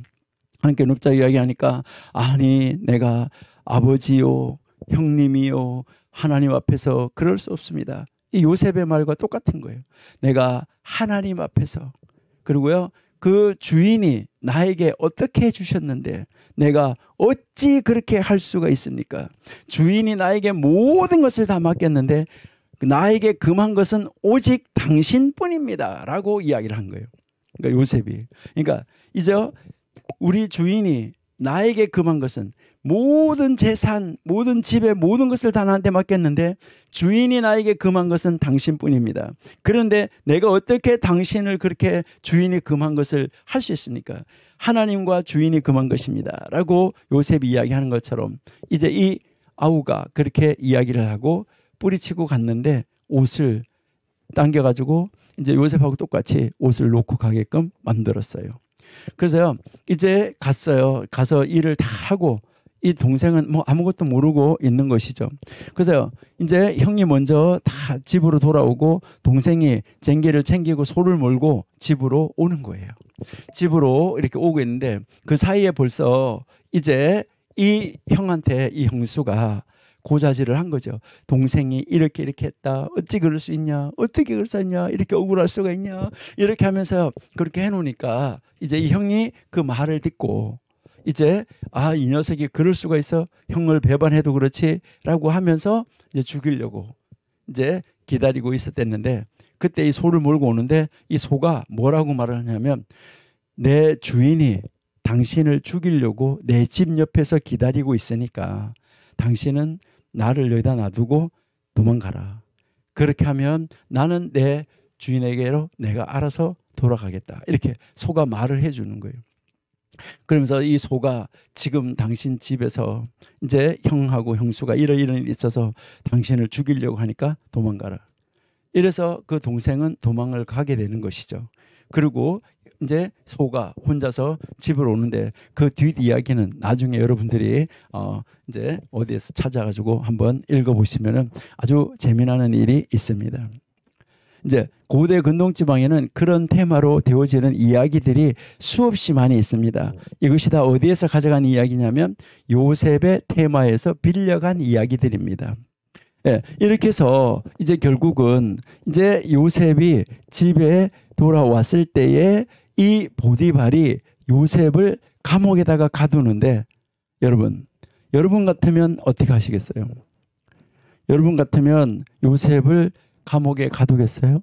S1: 함께 눕자 이야기하니까, 아니 내가 아버지요 형님이요 하나님 앞에서 그럴 수 없습니다. 이 요셉의 말과 똑같은 거예요. 내가 하나님 앞에서, 그리고요 그 주인이 나에게 어떻게 해주셨는데 내가 어찌 그렇게 할 수가 있습니까? 주인이 나에게 모든 것을 다 맡겼는데 나에게 금한 것은 오직 당신뿐입니다 라고 이야기를 한 거예요. 그러니까 요셉이, 그러니까 이제 우리 주인이 나에게 금한 것은 모든 재산, 모든 집의 모든 것을 다 나한테 맡겼는데 주인이 나에게 금한 것은 당신뿐입니다. 그런데 내가 어떻게 당신을 그렇게 주인이 금한 것을 할 수 있습니까? 하나님과 주인이 금한 것입니다 라고 요셉이 이야기하는 것처럼 이제 이 아우가 그렇게 이야기를 하고 뿌리치고 갔는데 옷을 당겨가지고 이제 요셉하고 똑같이 옷을 놓고 가게끔 만들었어요. 그래서요 이제 갔어요. 가서 일을 다 하고 이 동생은 뭐 아무것도 모르고 있는 것이죠. 그래서 이제 형이 먼저 다 집으로 돌아오고 동생이 쟁기를 챙기고 소를 몰고 집으로 오는 거예요. 집으로 이렇게 오고 있는데 그 사이에 벌써 이제 이 형한테 이 형수가 고자질을 한 거죠. 동생이 이렇게 했다. 어찌 그럴 수 있냐? 어떻게 그럴 수 있냐? 이렇게 억울할 수가 있냐? 이렇게 하면서 그렇게 해놓으니까 이제 이 형이 그 말을 듣고 이제 이 녀석이 그럴 수가 있어? 형을 배반해도 그렇지라고 하면서 이제 죽이려고 이제 기다리고 있었댔는데 그때 이 소를 몰고 오는데 이 소가 뭐라고 말을 하냐면 내 주인이 당신을 죽이려고 내 집 옆에서 기다리고 있으니까 당신은 나를 여기다 놔두고 도망가라. 그렇게 하면 나는 내 주인에게로 내가 알아서 돌아가겠다. 이렇게 소가 말을 해주는 거예요. 그러면서 이 소가 지금 당신 집에서 이제 형하고 형수가 이런 일이 있어서 당신을 죽이려고 하니까 도망가라. 이래서 그 동생은 도망을 가게 되는 것이죠. 그리고 이제 소가 혼자서 집으로 오는데 그 뒷이야기는 나중에 여러분들이 이제 어디에서 찾아가지고 한번 읽어보시면은 아주 재미나는 일이 있습니다. 이제 고대 근동지방에는 그런 테마로 되어지는 이야기들이 수없이 많이 있습니다. 이것이 다 어디에서 가져간 이야기냐면 요셉의 테마에서 빌려간 이야기들입니다. 예, 이렇게 해서 이제 결국은 이제 요셉이 집에 돌아왔을 때에 이 보디발이 요셉을 감옥에다가 가두는데 여러분 같으면 어떻게 하시겠어요? 여러분 같으면 요셉을 감옥에 가두겠어요?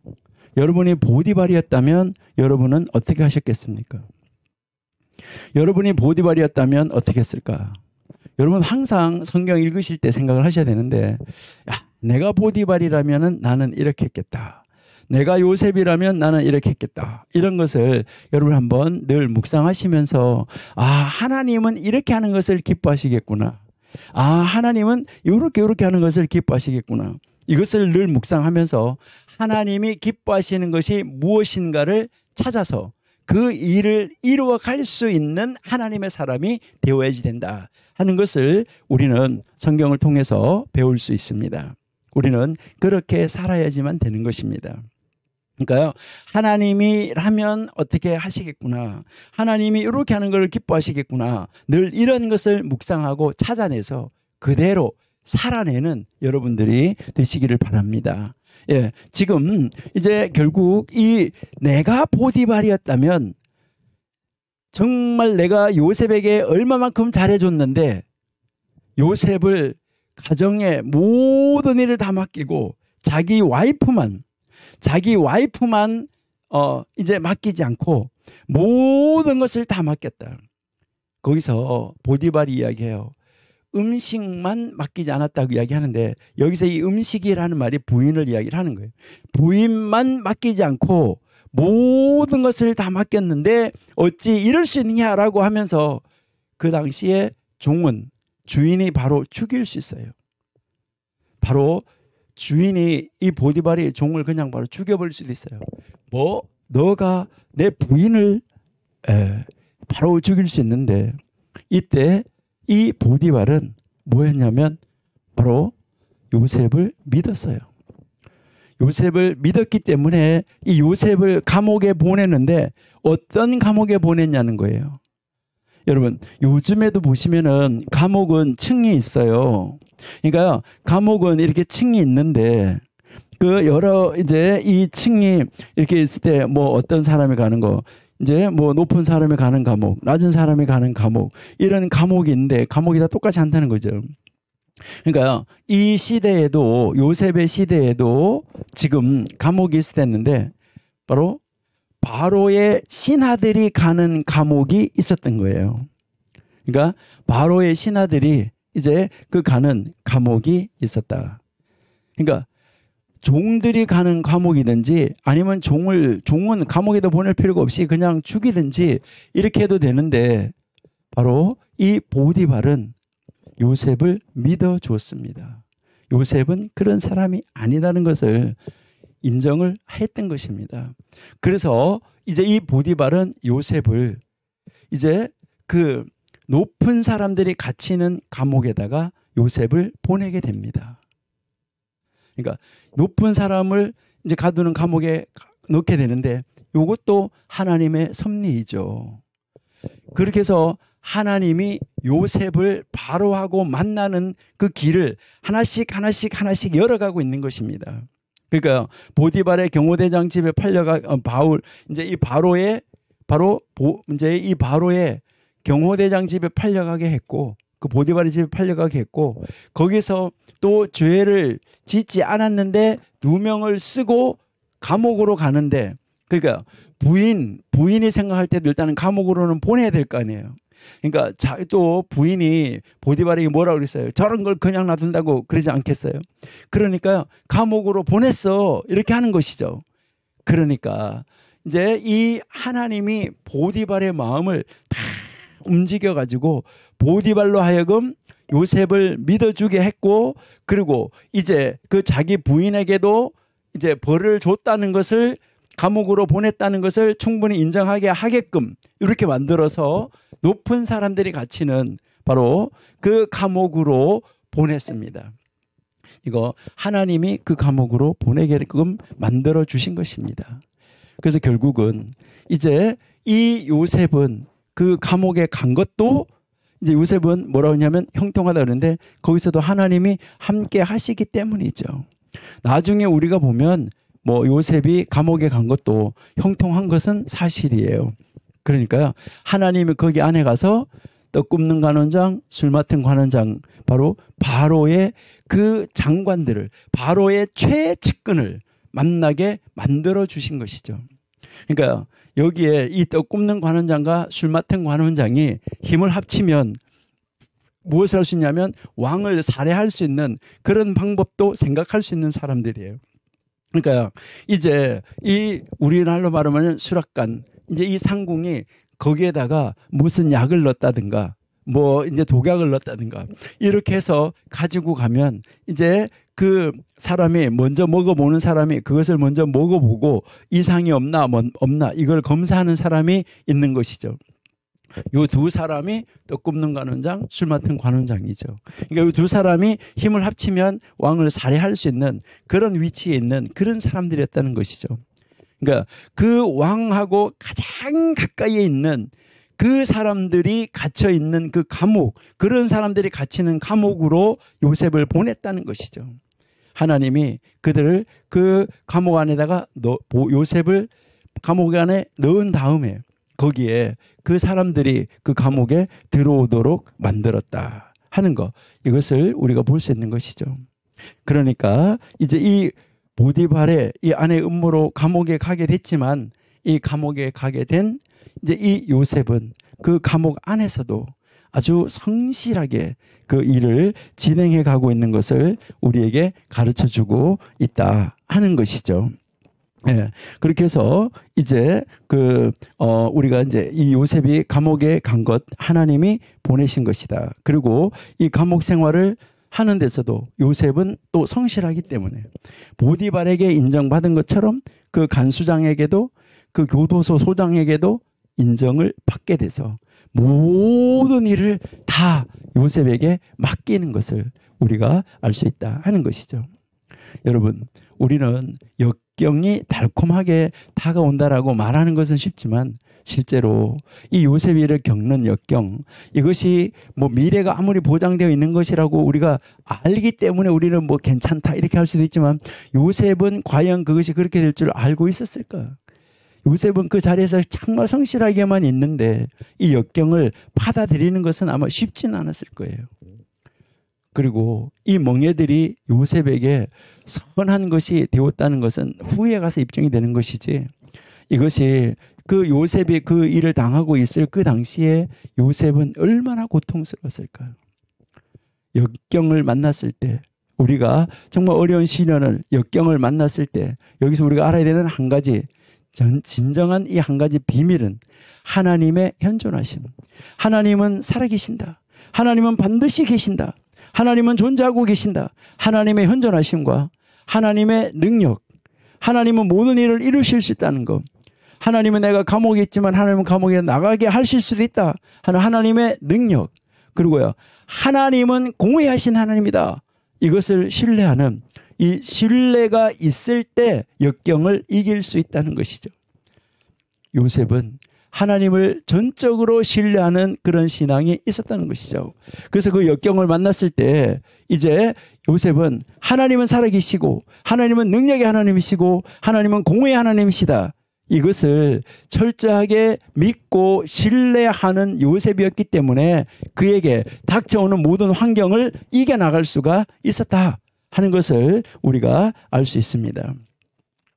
S1: 여러분이 보디발이었다면 여러분은 어떻게 하셨겠습니까? 여러분이 보디발이었다면 어떻게 했을까? 여러분 항상 성경 읽으실 때 생각을 하셔야 되는데 내가 보디발이라면 나는 이렇게 했겠다. 내가 요셉이라면 나는 이렇게 했겠다. 이런 것을 여러분 한번 늘 묵상하시면서 하나님은 이렇게 하는 것을 기뻐하시겠구나. 하나님은 이렇게 하는 것을 기뻐하시겠구나. 이것을 늘 묵상하면서 하나님이 기뻐하시는 것이 무엇인가를 찾아서 그 일을 이루어 갈 수 있는 하나님의 사람이 되어야지 된다 하는 것을 우리는 성경을 통해서 배울 수 있습니다. 우리는 그렇게 살아야지만 되는 것입니다. 그러니까요, 하나님이 하면 어떻게 하시겠구나. 하나님이 이렇게 하는 걸 기뻐하시겠구나. 늘 이런 것을 묵상하고 찾아내서 그대로 살아내는 여러분들이 되시기를 바랍니다. 예, 지금 이제 결국 이 내가 보디발이었다면 정말 내가 요셉에게 얼마만큼 잘해줬는데 요셉을 가정의 모든 일을 다 맡기고 자기 와이프만 이제 맡기지 않고 모든 것을 다 맡겼다. 거기서 보디발이 이야기해요. 음식만 맡기지 않았다고 이야기하는데 여기서 이 음식이라는 말이 부인을 이야기를 하는 거예요. 부인만 맡기지 않고 모든 것을 다 맡겼는데 어찌 이럴 수 있느냐라고 하면서 그 당시에 종은 주인이 바로 죽일 수 있어요. 바로 주인이 이 보디발이 종을 그냥 바로 죽여버릴 수도 있어요. 너가 내 부인을 바로 죽일 수 있는데 이때 이 보디발은 뭐였냐면 바로 요셉을 믿었어요. 요셉을 믿었기 때문에 이 요셉을 감옥에 보내는데 어떤 감옥에 보냈냐는 거예요. 여러분 요즘에도 보시면은 감옥은 층이 있어요. 그러니까 감옥은 이렇게 층이 있는데 그 여러 이제 이 층이 이렇게 있을 때 뭐 어떤 사람이 가는 거 이제 뭐 높은 사람이 가는 감옥, 낮은 사람이 가는 감옥 이런 감옥이 있는데 감옥이 다 똑같지 않다는 거죠. 그러니까 이 시대에도 요셉의 시대에도 지금 감옥이 있었는데 바로 바로의 신하들이 가는 감옥이 있었던 거예요. 그러니까 바로의 신하들이 이제 그 가는 감옥이 있었다. 그러니까 종들이 가는 감옥이든지 아니면 종은 감옥에도 보낼 필요가 없이 그냥 죽이든지 이렇게 해도 되는데 바로 이 보디발은 요셉을 믿어줬습니다. 요셉은 그런 사람이 아니라는 것을 인정을 했던 것입니다. 그래서 이제 이 보디발은 요셉을 이제 그 높은 사람들이 갇히는 감옥에다가 요셉을 보내게 됩니다. 그러니까 높은 사람을 이제 가두는 감옥에 넣게 되는데 이것도 하나님의 섭리이죠. 그렇게 해서 하나님이 요셉을 바로하고 만나는 그 길을 하나씩 열어가고 있는 것입니다. 그러니까 보디발의 경호대장 집에 이제 이 바로의 경호대장 집에 팔려가게 했고 그 보디발의 집에 팔려가게 했고 거기서 또 죄를 짓지 않았는데 2명을 쓰고 감옥으로 가는데 그러니까 부인이 생각할 때도 일단은 감옥으로는 보내야 될 거 아니에요. 그러니까 또 부인이 보디발에게 뭐라고 그랬어요? 저런 걸 그냥 놔둔다고 그러지 않겠어요? 그러니까 감옥으로 보냈어 이렇게 하는 것이죠. 그러니까 이제 이 하나님이 보디발의 마음을 다 움직여 가지고 보디발로 하여금 요셉을 믿어주게 했고, 그리고 이제 그 자기 부인에게도 이제 벌을 줬다는 것을, 감옥으로 보냈다는 것을 충분히 인정하게 하게끔 이렇게 만들어서 높은 사람들이 갇히는 바로 그 감옥으로 보냈습니다. 이거 하나님이 그 감옥으로 보내게끔 만들어 주신 것입니다. 그래서 결국은 이제 이 요셉은 그 감옥에 간 것도, 이제 요셉은 뭐라고 하냐면 형통하다 그러는데, 거기서도 하나님이 함께 하시기 때문이죠. 나중에 우리가 보면 뭐 요셉이 감옥에 간 것도 형통한 것은 사실이에요. 그러니까요, 하나님이 거기 안에 가서 떡 굽는 관원장, 술 맡은 관원장, 바로 바로의 그 장관들을, 바로의 최측근을 만나게 만들어 주신 것이죠. 그러니까 여기에 이 떡 굽는 관원장과 술 맡은 관원장이 힘을 합치면 무엇을 할 수 있냐면 왕을 살해할 수 있는 그런 방법도 생각할 수 있는 사람들이에요. 그러니까 이제 이 우리나라로 말하면 수락관, 이제 이 상궁이 거기에다가 무슨 약을 넣었다든가 뭐 이제 독약을 넣었다든가 이렇게 해서 가지고 가면, 이제 그 사람이 먼저 먹어보는 사람이 그것을 먼저 먹어보고 이상이 없나 없나 이걸 검사하는 사람이 있는 것이죠. 요 두 사람이 떡 굽는 관원장, 술 맡은 관원장이죠. 그러니까 이 두 사람이 힘을 합치면 왕을 살해할 수 있는 그런 위치에 있는 그런 사람들이었다는 것이죠. 그러니까 그 왕하고 가장 가까이에 있는 그 사람들이 갇혀 있는 그 감옥, 그런 사람들이 갇히는 감옥으로 요셉을 보냈다는 것이죠. 하나님이 그들을 그 감옥 안에다가 요셉을 감옥 안에 넣은 다음에 거기에 그 사람들이 그 감옥에 들어오도록 만들었다 하는 것, 이것을 우리가 볼 수 있는 것이죠. 그러니까 이제 이 보디발의 이 아내 음모로 감옥에 가게 됐지만, 이 감옥에 가게 된 이제 이 요셉은 그 감옥 안에서도 아주 성실하게 그 일을 진행해 가고 있는 것을 우리에게 가르쳐 주고 있다 하는 것이죠. 예. 그렇게 해서 이제 우리가 이제 이 요셉이 감옥에 간 것 하나님이 보내신 것이다. 그리고 이 감옥 생활을 하는 데서도 요셉은 또 성실하기 때문에 보디발에게 인정받은 것처럼 그 간수장에게도, 그 교도소 소장에게도 인정을 받게 돼서 모든 일을 다 요셉에게 맡기는 것을 우리가 알 수 있다 하는 것이죠. 여러분, 우리는 역경이 달콤하게 다가온다라고 말하는 것은 쉽지만, 실제로 이 요셉이 이를 겪는 역경, 이것이 뭐 미래가 아무리 보장되어 있는 것이라고 우리가 알기 때문에 우리는 뭐 괜찮다 이렇게 할 수도 있지만, 요셉은 과연 그것이 그렇게 될 줄 알고 있었을까? 요셉은 그 자리에서 정말 성실하게만 있는데 이 역경을 받아들이는 것은 아마 쉽지는 않았을 거예요. 그리고 이 멍에들이 요셉에게 선한 것이 되었다는 것은 후에 가서 입증이 되는 것이지, 이것이 그 요셉이 그 일을 당하고 있을 그 당시에 요셉은 얼마나 고통스러웠을까요? 역경을 만났을 때, 우리가 정말 어려운 시련을, 역경을 만났을 때 여기서 우리가 알아야 되는 한 가지, 진정한 이 한 가지 비밀은 하나님의 현존하심. 하나님은 살아계신다. 하나님은 반드시 계신다. 하나님은 존재하고 계신다. 하나님의 현존하심과 하나님의 능력, 하나님은 모든 일을 이루실 수 있다는 것, 하나님은 내가 감옥에 있지만 하나님은 감옥에 나가게 하실 수도 있다 하는 하나님의 능력, 그리고요, 하나님은 공의하신 하나님이다, 이것을 신뢰하는 이 신뢰가 있을 때 역경을 이길 수 있다는 것이죠. 요셉은 하나님을 전적으로 신뢰하는 그런 신앙이 있었다는 것이죠. 그래서 그 역경을 만났을 때 이제 요셉은 하나님은 살아계시고 하나님은 능력의 하나님이시고 하나님은 공의의 하나님이시다, 이것을 철저하게 믿고 신뢰하는 요셉이었기 때문에 그에게 닥쳐오는 모든 환경을 이겨나갈 수가 있었다 하는 것을 우리가 알 수 있습니다.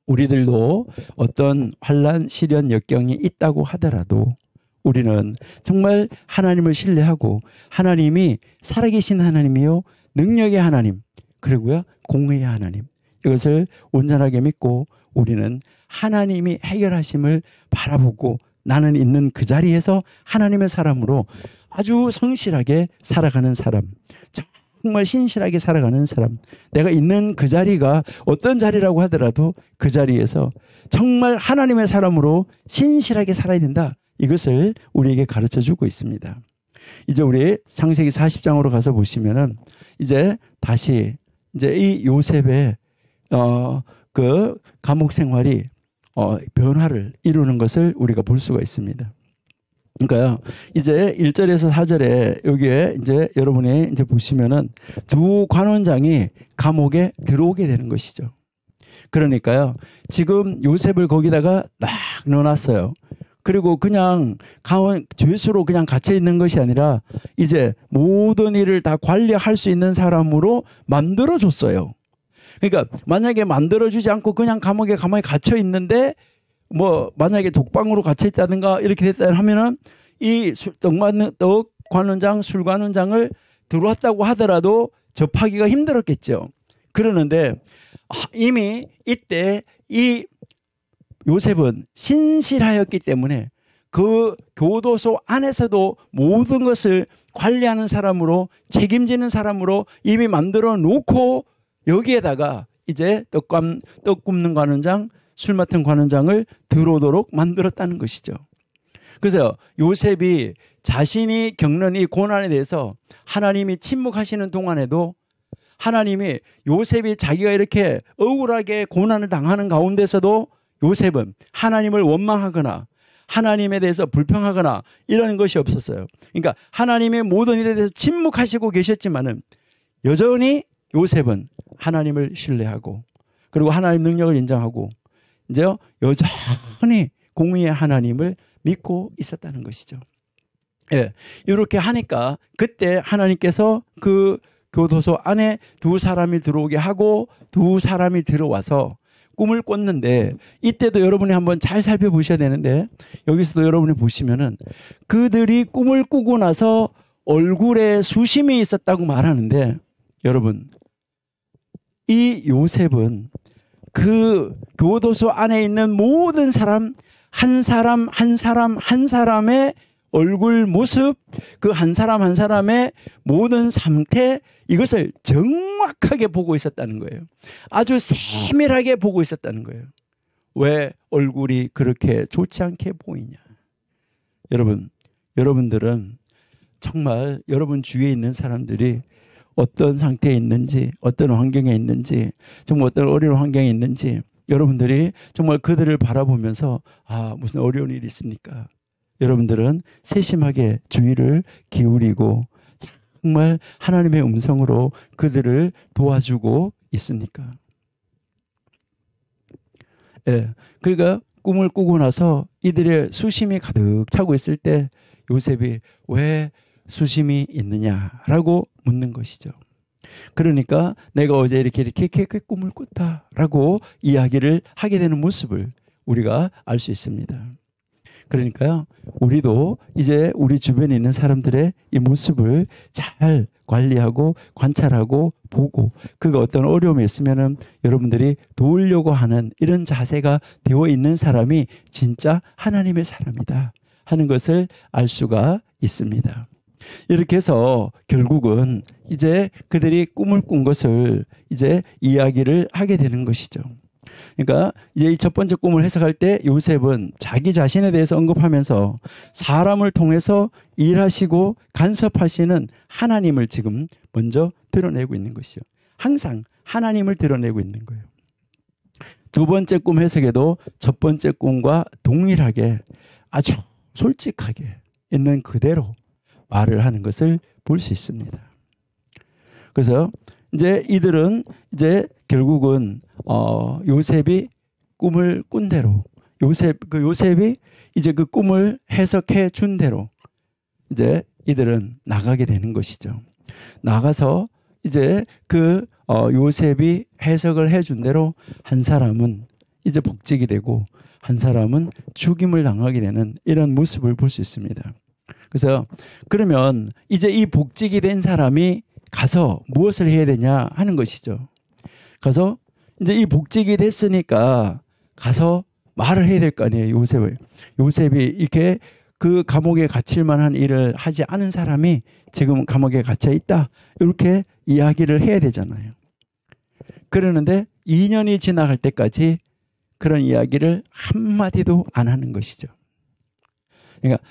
S1: 우리들도 어떤 환난, 시련, 역경이 있다고 하더라도 우리는 정말 하나님을 신뢰하고 하나님이 살아계신 하나님이요 능력의 하나님, 그리고요 공의의 하나님, 이것을 온전하게 믿고 우리는 하나님이 해결하심을 바라보고 나는 있는 그 자리에서 하나님의 사람으로 아주 성실하게 살아가는 사람, 정말 신실하게 살아가는 사람, 내가 있는 그 자리가 어떤 자리라고 하더라도 그 자리에서 정말 하나님의 사람으로 신실하게 살아야 된다. 이것을 우리에게 가르쳐주고 있습니다. 이제 우리 창세기 40장으로 가서 보시면은 이제 다시 이제 이 요셉의 그 감옥 생활이 변화를 이루는 것을 우리가 볼 수가 있습니다. 그러니까요, 이제 1절에서 4절에 여기에 이제 여러분이 이제 보시면은 두 관원장이 감옥에 들어오게 되는 것이죠. 그러니까요, 지금 요셉을 거기다가 막 넣어놨어요. 그리고 그냥 죄수로 그냥 갇혀 있는 것이 아니라 이제 모든 일을 다 관리할 수 있는 사람으로 만들어줬어요. 그러니까 만약에 만들어주지 않고 그냥 감옥에 가만히 갇혀 있는데 뭐 만약에 독방으로 갇혀 있다든가 이렇게 됐다 하면은 이 떡 관원장, 술 관원장을 들어왔다고 하더라도 접하기가 힘들었겠죠. 그러는데 이미 이때 이 요셉은 신실하였기 때문에 그 교도소 안에서도 모든 것을 관리하는 사람으로, 책임지는 사람으로 이미 만들어 놓고 여기에다가 이제 떡 굽는 관원장, 술 맡은 관원장을 들어오도록 만들었다는 것이죠. 그래서 요셉이 자신이 겪는 이 고난에 대해서 하나님이 침묵하시는 동안에도 하나님이 요셉이 자기가 이렇게 억울하게 고난을 당하는 가운데서도 요셉은 하나님을 원망하거나 하나님에 대해서 불평하거나 이런 것이 없었어요. 그러니까 하나님의 모든 일에 대해서 침묵하시고 계셨지만은 여전히 요셉은 하나님을 신뢰하고 그리고 하나님 능력을 인정하고 이제 여전히 공의의 하나님을 믿고 있었다는 것이죠. 예, 이렇게 하니까 그때 하나님께서 그 교도소 안에 두 사람이 들어오게 하고 두 사람이 들어와서 꿈을 꿨는데 이때도 여러분이 한번 잘 살펴보셔야 되는데 여기서도 여러분이 보시면은 그들이 꿈을 꾸고 나서 얼굴에 수심이 있었다고 말하는데 여러분 이 요셉은 그 교도소 안에 있는 모든 사람 한 사람의 얼굴 모습 그 한 사람 한 사람의 모든 상태 이것을 정확하게 보고 있었다는 거예요. 아주 세밀하게 보고 있었다는 거예요. 왜 얼굴이 그렇게 좋지 않게 보이냐. 여러분들은 정말 여러분 주위에 있는 사람들이 어떤 상태에 있는지 어떤 환경에 있는지 정말 어떤 어려운 환경에 있는지 여러분들이 정말 그들을 바라보면서 무슨 어려운 일이 있습니까? 여러분들은 세심하게 주의를 기울이고 정말 하나님의 음성으로 그들을 도와주고 있습니까? 예, 그러니까 꿈을 꾸고 나서 이들의 수심이 가득 차고 있을 때 요셉이 왜 수심이 있느냐라고 묻는 것이죠. 그러니까 내가 어제 이렇게 꿈을 꿨다라고 이야기를 하게 되는 모습을 우리가 알 수 있습니다. 그러니까요, 우리도 이제 우리 주변에 있는 사람들의 이 모습을 잘 관리하고 관찰하고 보고 그가 어떤 어려움이 있으면은 여러분들이 도우려고 하는 이런 자세가 되어 있는 사람이 진짜 하나님의 사람이다 하는 것을 알 수가 있습니다. 이렇게 해서 결국은 이제 그들이 꿈을 꾼 것을 이제 이야기를 하게 되는 것이죠. 그러니까 이제 이 첫 번째 꿈을 해석할 때 요셉은 자기 자신에 대해서 언급하면서 사람을 통해서 일하시고 간섭하시는 하나님을 지금 먼저 드러내고 있는 것이죠. 항상 하나님을 드러내고 있는 거예요. 두 번째 꿈 해석에도 첫 번째 꿈과 동일하게 아주 솔직하게 있는 그대로 말을 하는 것을 볼 수 있습니다. 그래서 이제 이들은 이제 결국은 요셉이 꿈을 꾼 대로 요셉이 이제 그 꿈을 해석해 준 대로 이제 이들은 나가게 되는 것이죠. 나가서 이제 그 요셉이 해석을 해 준 대로 한 사람은 이제 복직이 되고 한 사람은 죽임을 당하게 되는 이런 모습을 볼 수 있습니다. 그래서 그러면 이제 이 복직이 된 사람이 가서 무엇을 해야 되냐 하는 것이죠. 가서 이제 이 복직이 됐으니까 가서 말을 해야 될 거 아니에요. 요셉이 이렇게 그 감옥에 갇힐 만한 일을 하지 않은 사람이 지금 감옥에 갇혀 있다. 이렇게 이야기를 해야 되잖아요. 그러는데 2년이 지나갈 때까지 그런 이야기를 한마디도 안 하는 것이죠. 그러니까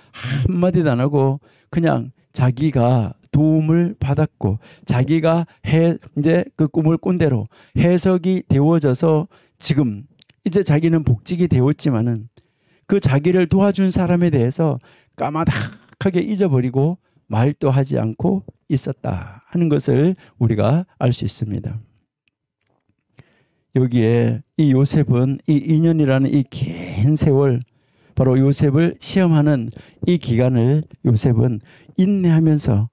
S1: 한마디도 안 하고 그냥 자기가 도움을 받았고 자기가 이제 그 꿈을 꾼 대로 해석이 되어져서 지금 이제 자기는 복직이 되었지만은 그 자기를 도와준 사람에 대해서 까마득하게 잊어버리고 말도 하지 않고 있었다 하는 것을 우리가 알 수 있습니다. 여기에 이 요셉은 이 2년이라는 이 긴 세월, 바로 요셉을 시험하는 이 기간을 요셉은 인내하면서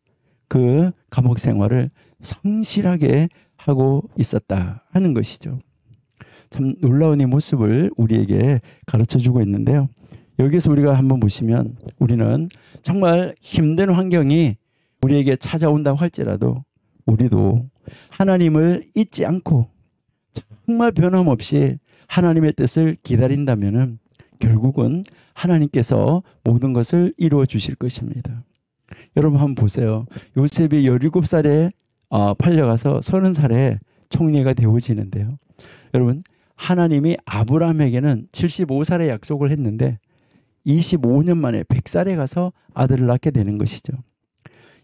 S1: 그 감옥 생활을 성실하게 하고 있었다 하는 것이죠. 참 놀라운 이 모습을 우리에게 가르쳐주고 있는데요. 여기서 우리가 한번 보시면 우리는 정말 힘든 환경이 우리에게 찾아온다고 할지라도 우리도 하나님을 잊지 않고 정말 변함없이 하나님의 뜻을 기다린다면 결국은 하나님께서 모든 것을 이루어 주실 것입니다. 여러분 한번 보세요. 요셉이 17살에 팔려가서 30살에 총리가 되어지는데요. 여러분 하나님이 아브라함에게는 75살에 약속을 했는데 25년 만에 100살에 가서 아들을 낳게 되는 것이죠.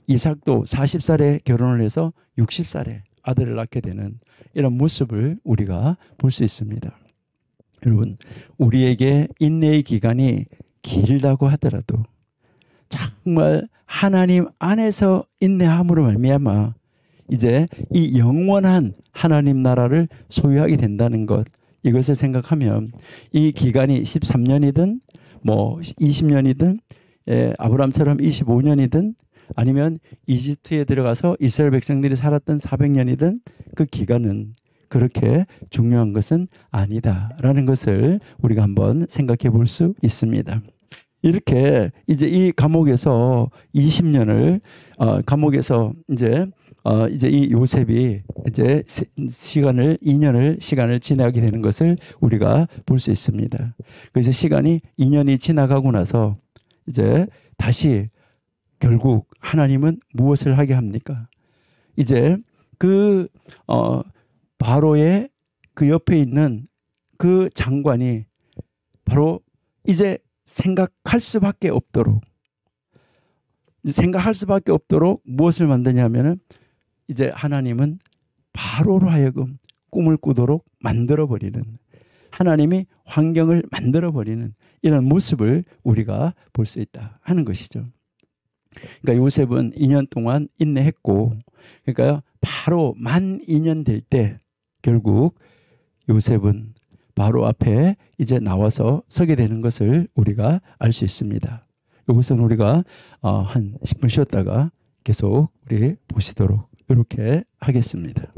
S1: 이삭도 40살에 결혼을 해서 60살에 아들을 낳게 되는 이런 모습을 우리가 볼 수 있습니다. 여러분 우리에게 인내의 기간이 길다고 하더라도 정말 하나님 안에서 인내함으로 말미암아 이제 이 영원한 하나님 나라를 소유하게 된다는 것, 이것을 생각하면 이 기간이 13년이든 뭐 20년이든 아브라함처럼 25년이든 아니면 이집트에 들어가서 이스라엘 백성들이 살았던 400년이든 그 기간은 그렇게 중요한 것은 아니다라는 것을 우리가 한번 생각해 볼 수 있습니다. 이렇게 이제 이 감옥에서 20년을 감옥에서 이제 이 요셉이 이제 2년을 시간을 지나게 되는 것을 우리가 볼 수 있습니다. 그래서 시간이 2년이 지나가고 나서 이제 다시 결국 하나님은 무엇을 하게 합니까? 이제 그 바로의 그 옆에 있는 그 장관이 바로 이제 생각할 수밖에 없도록 무엇을 만드냐면은 이제 하나님은 바로로 하여금 꿈을 꾸도록 만들어버리는, 하나님이 환경을 만들어버리는 이런 모습을 우리가 볼 수 있다 하는 것이죠. 그러니까 요셉은 2년 동안 인내했고, 그러니까 바로 만 2년 될 때 결국 요셉은 바로 앞에 이제 나와서 서게 되는 것을 우리가 알 수 있습니다. 이것은 우리가 한 10분 쉬었다가 계속 우리 보시도록 이렇게 하겠습니다.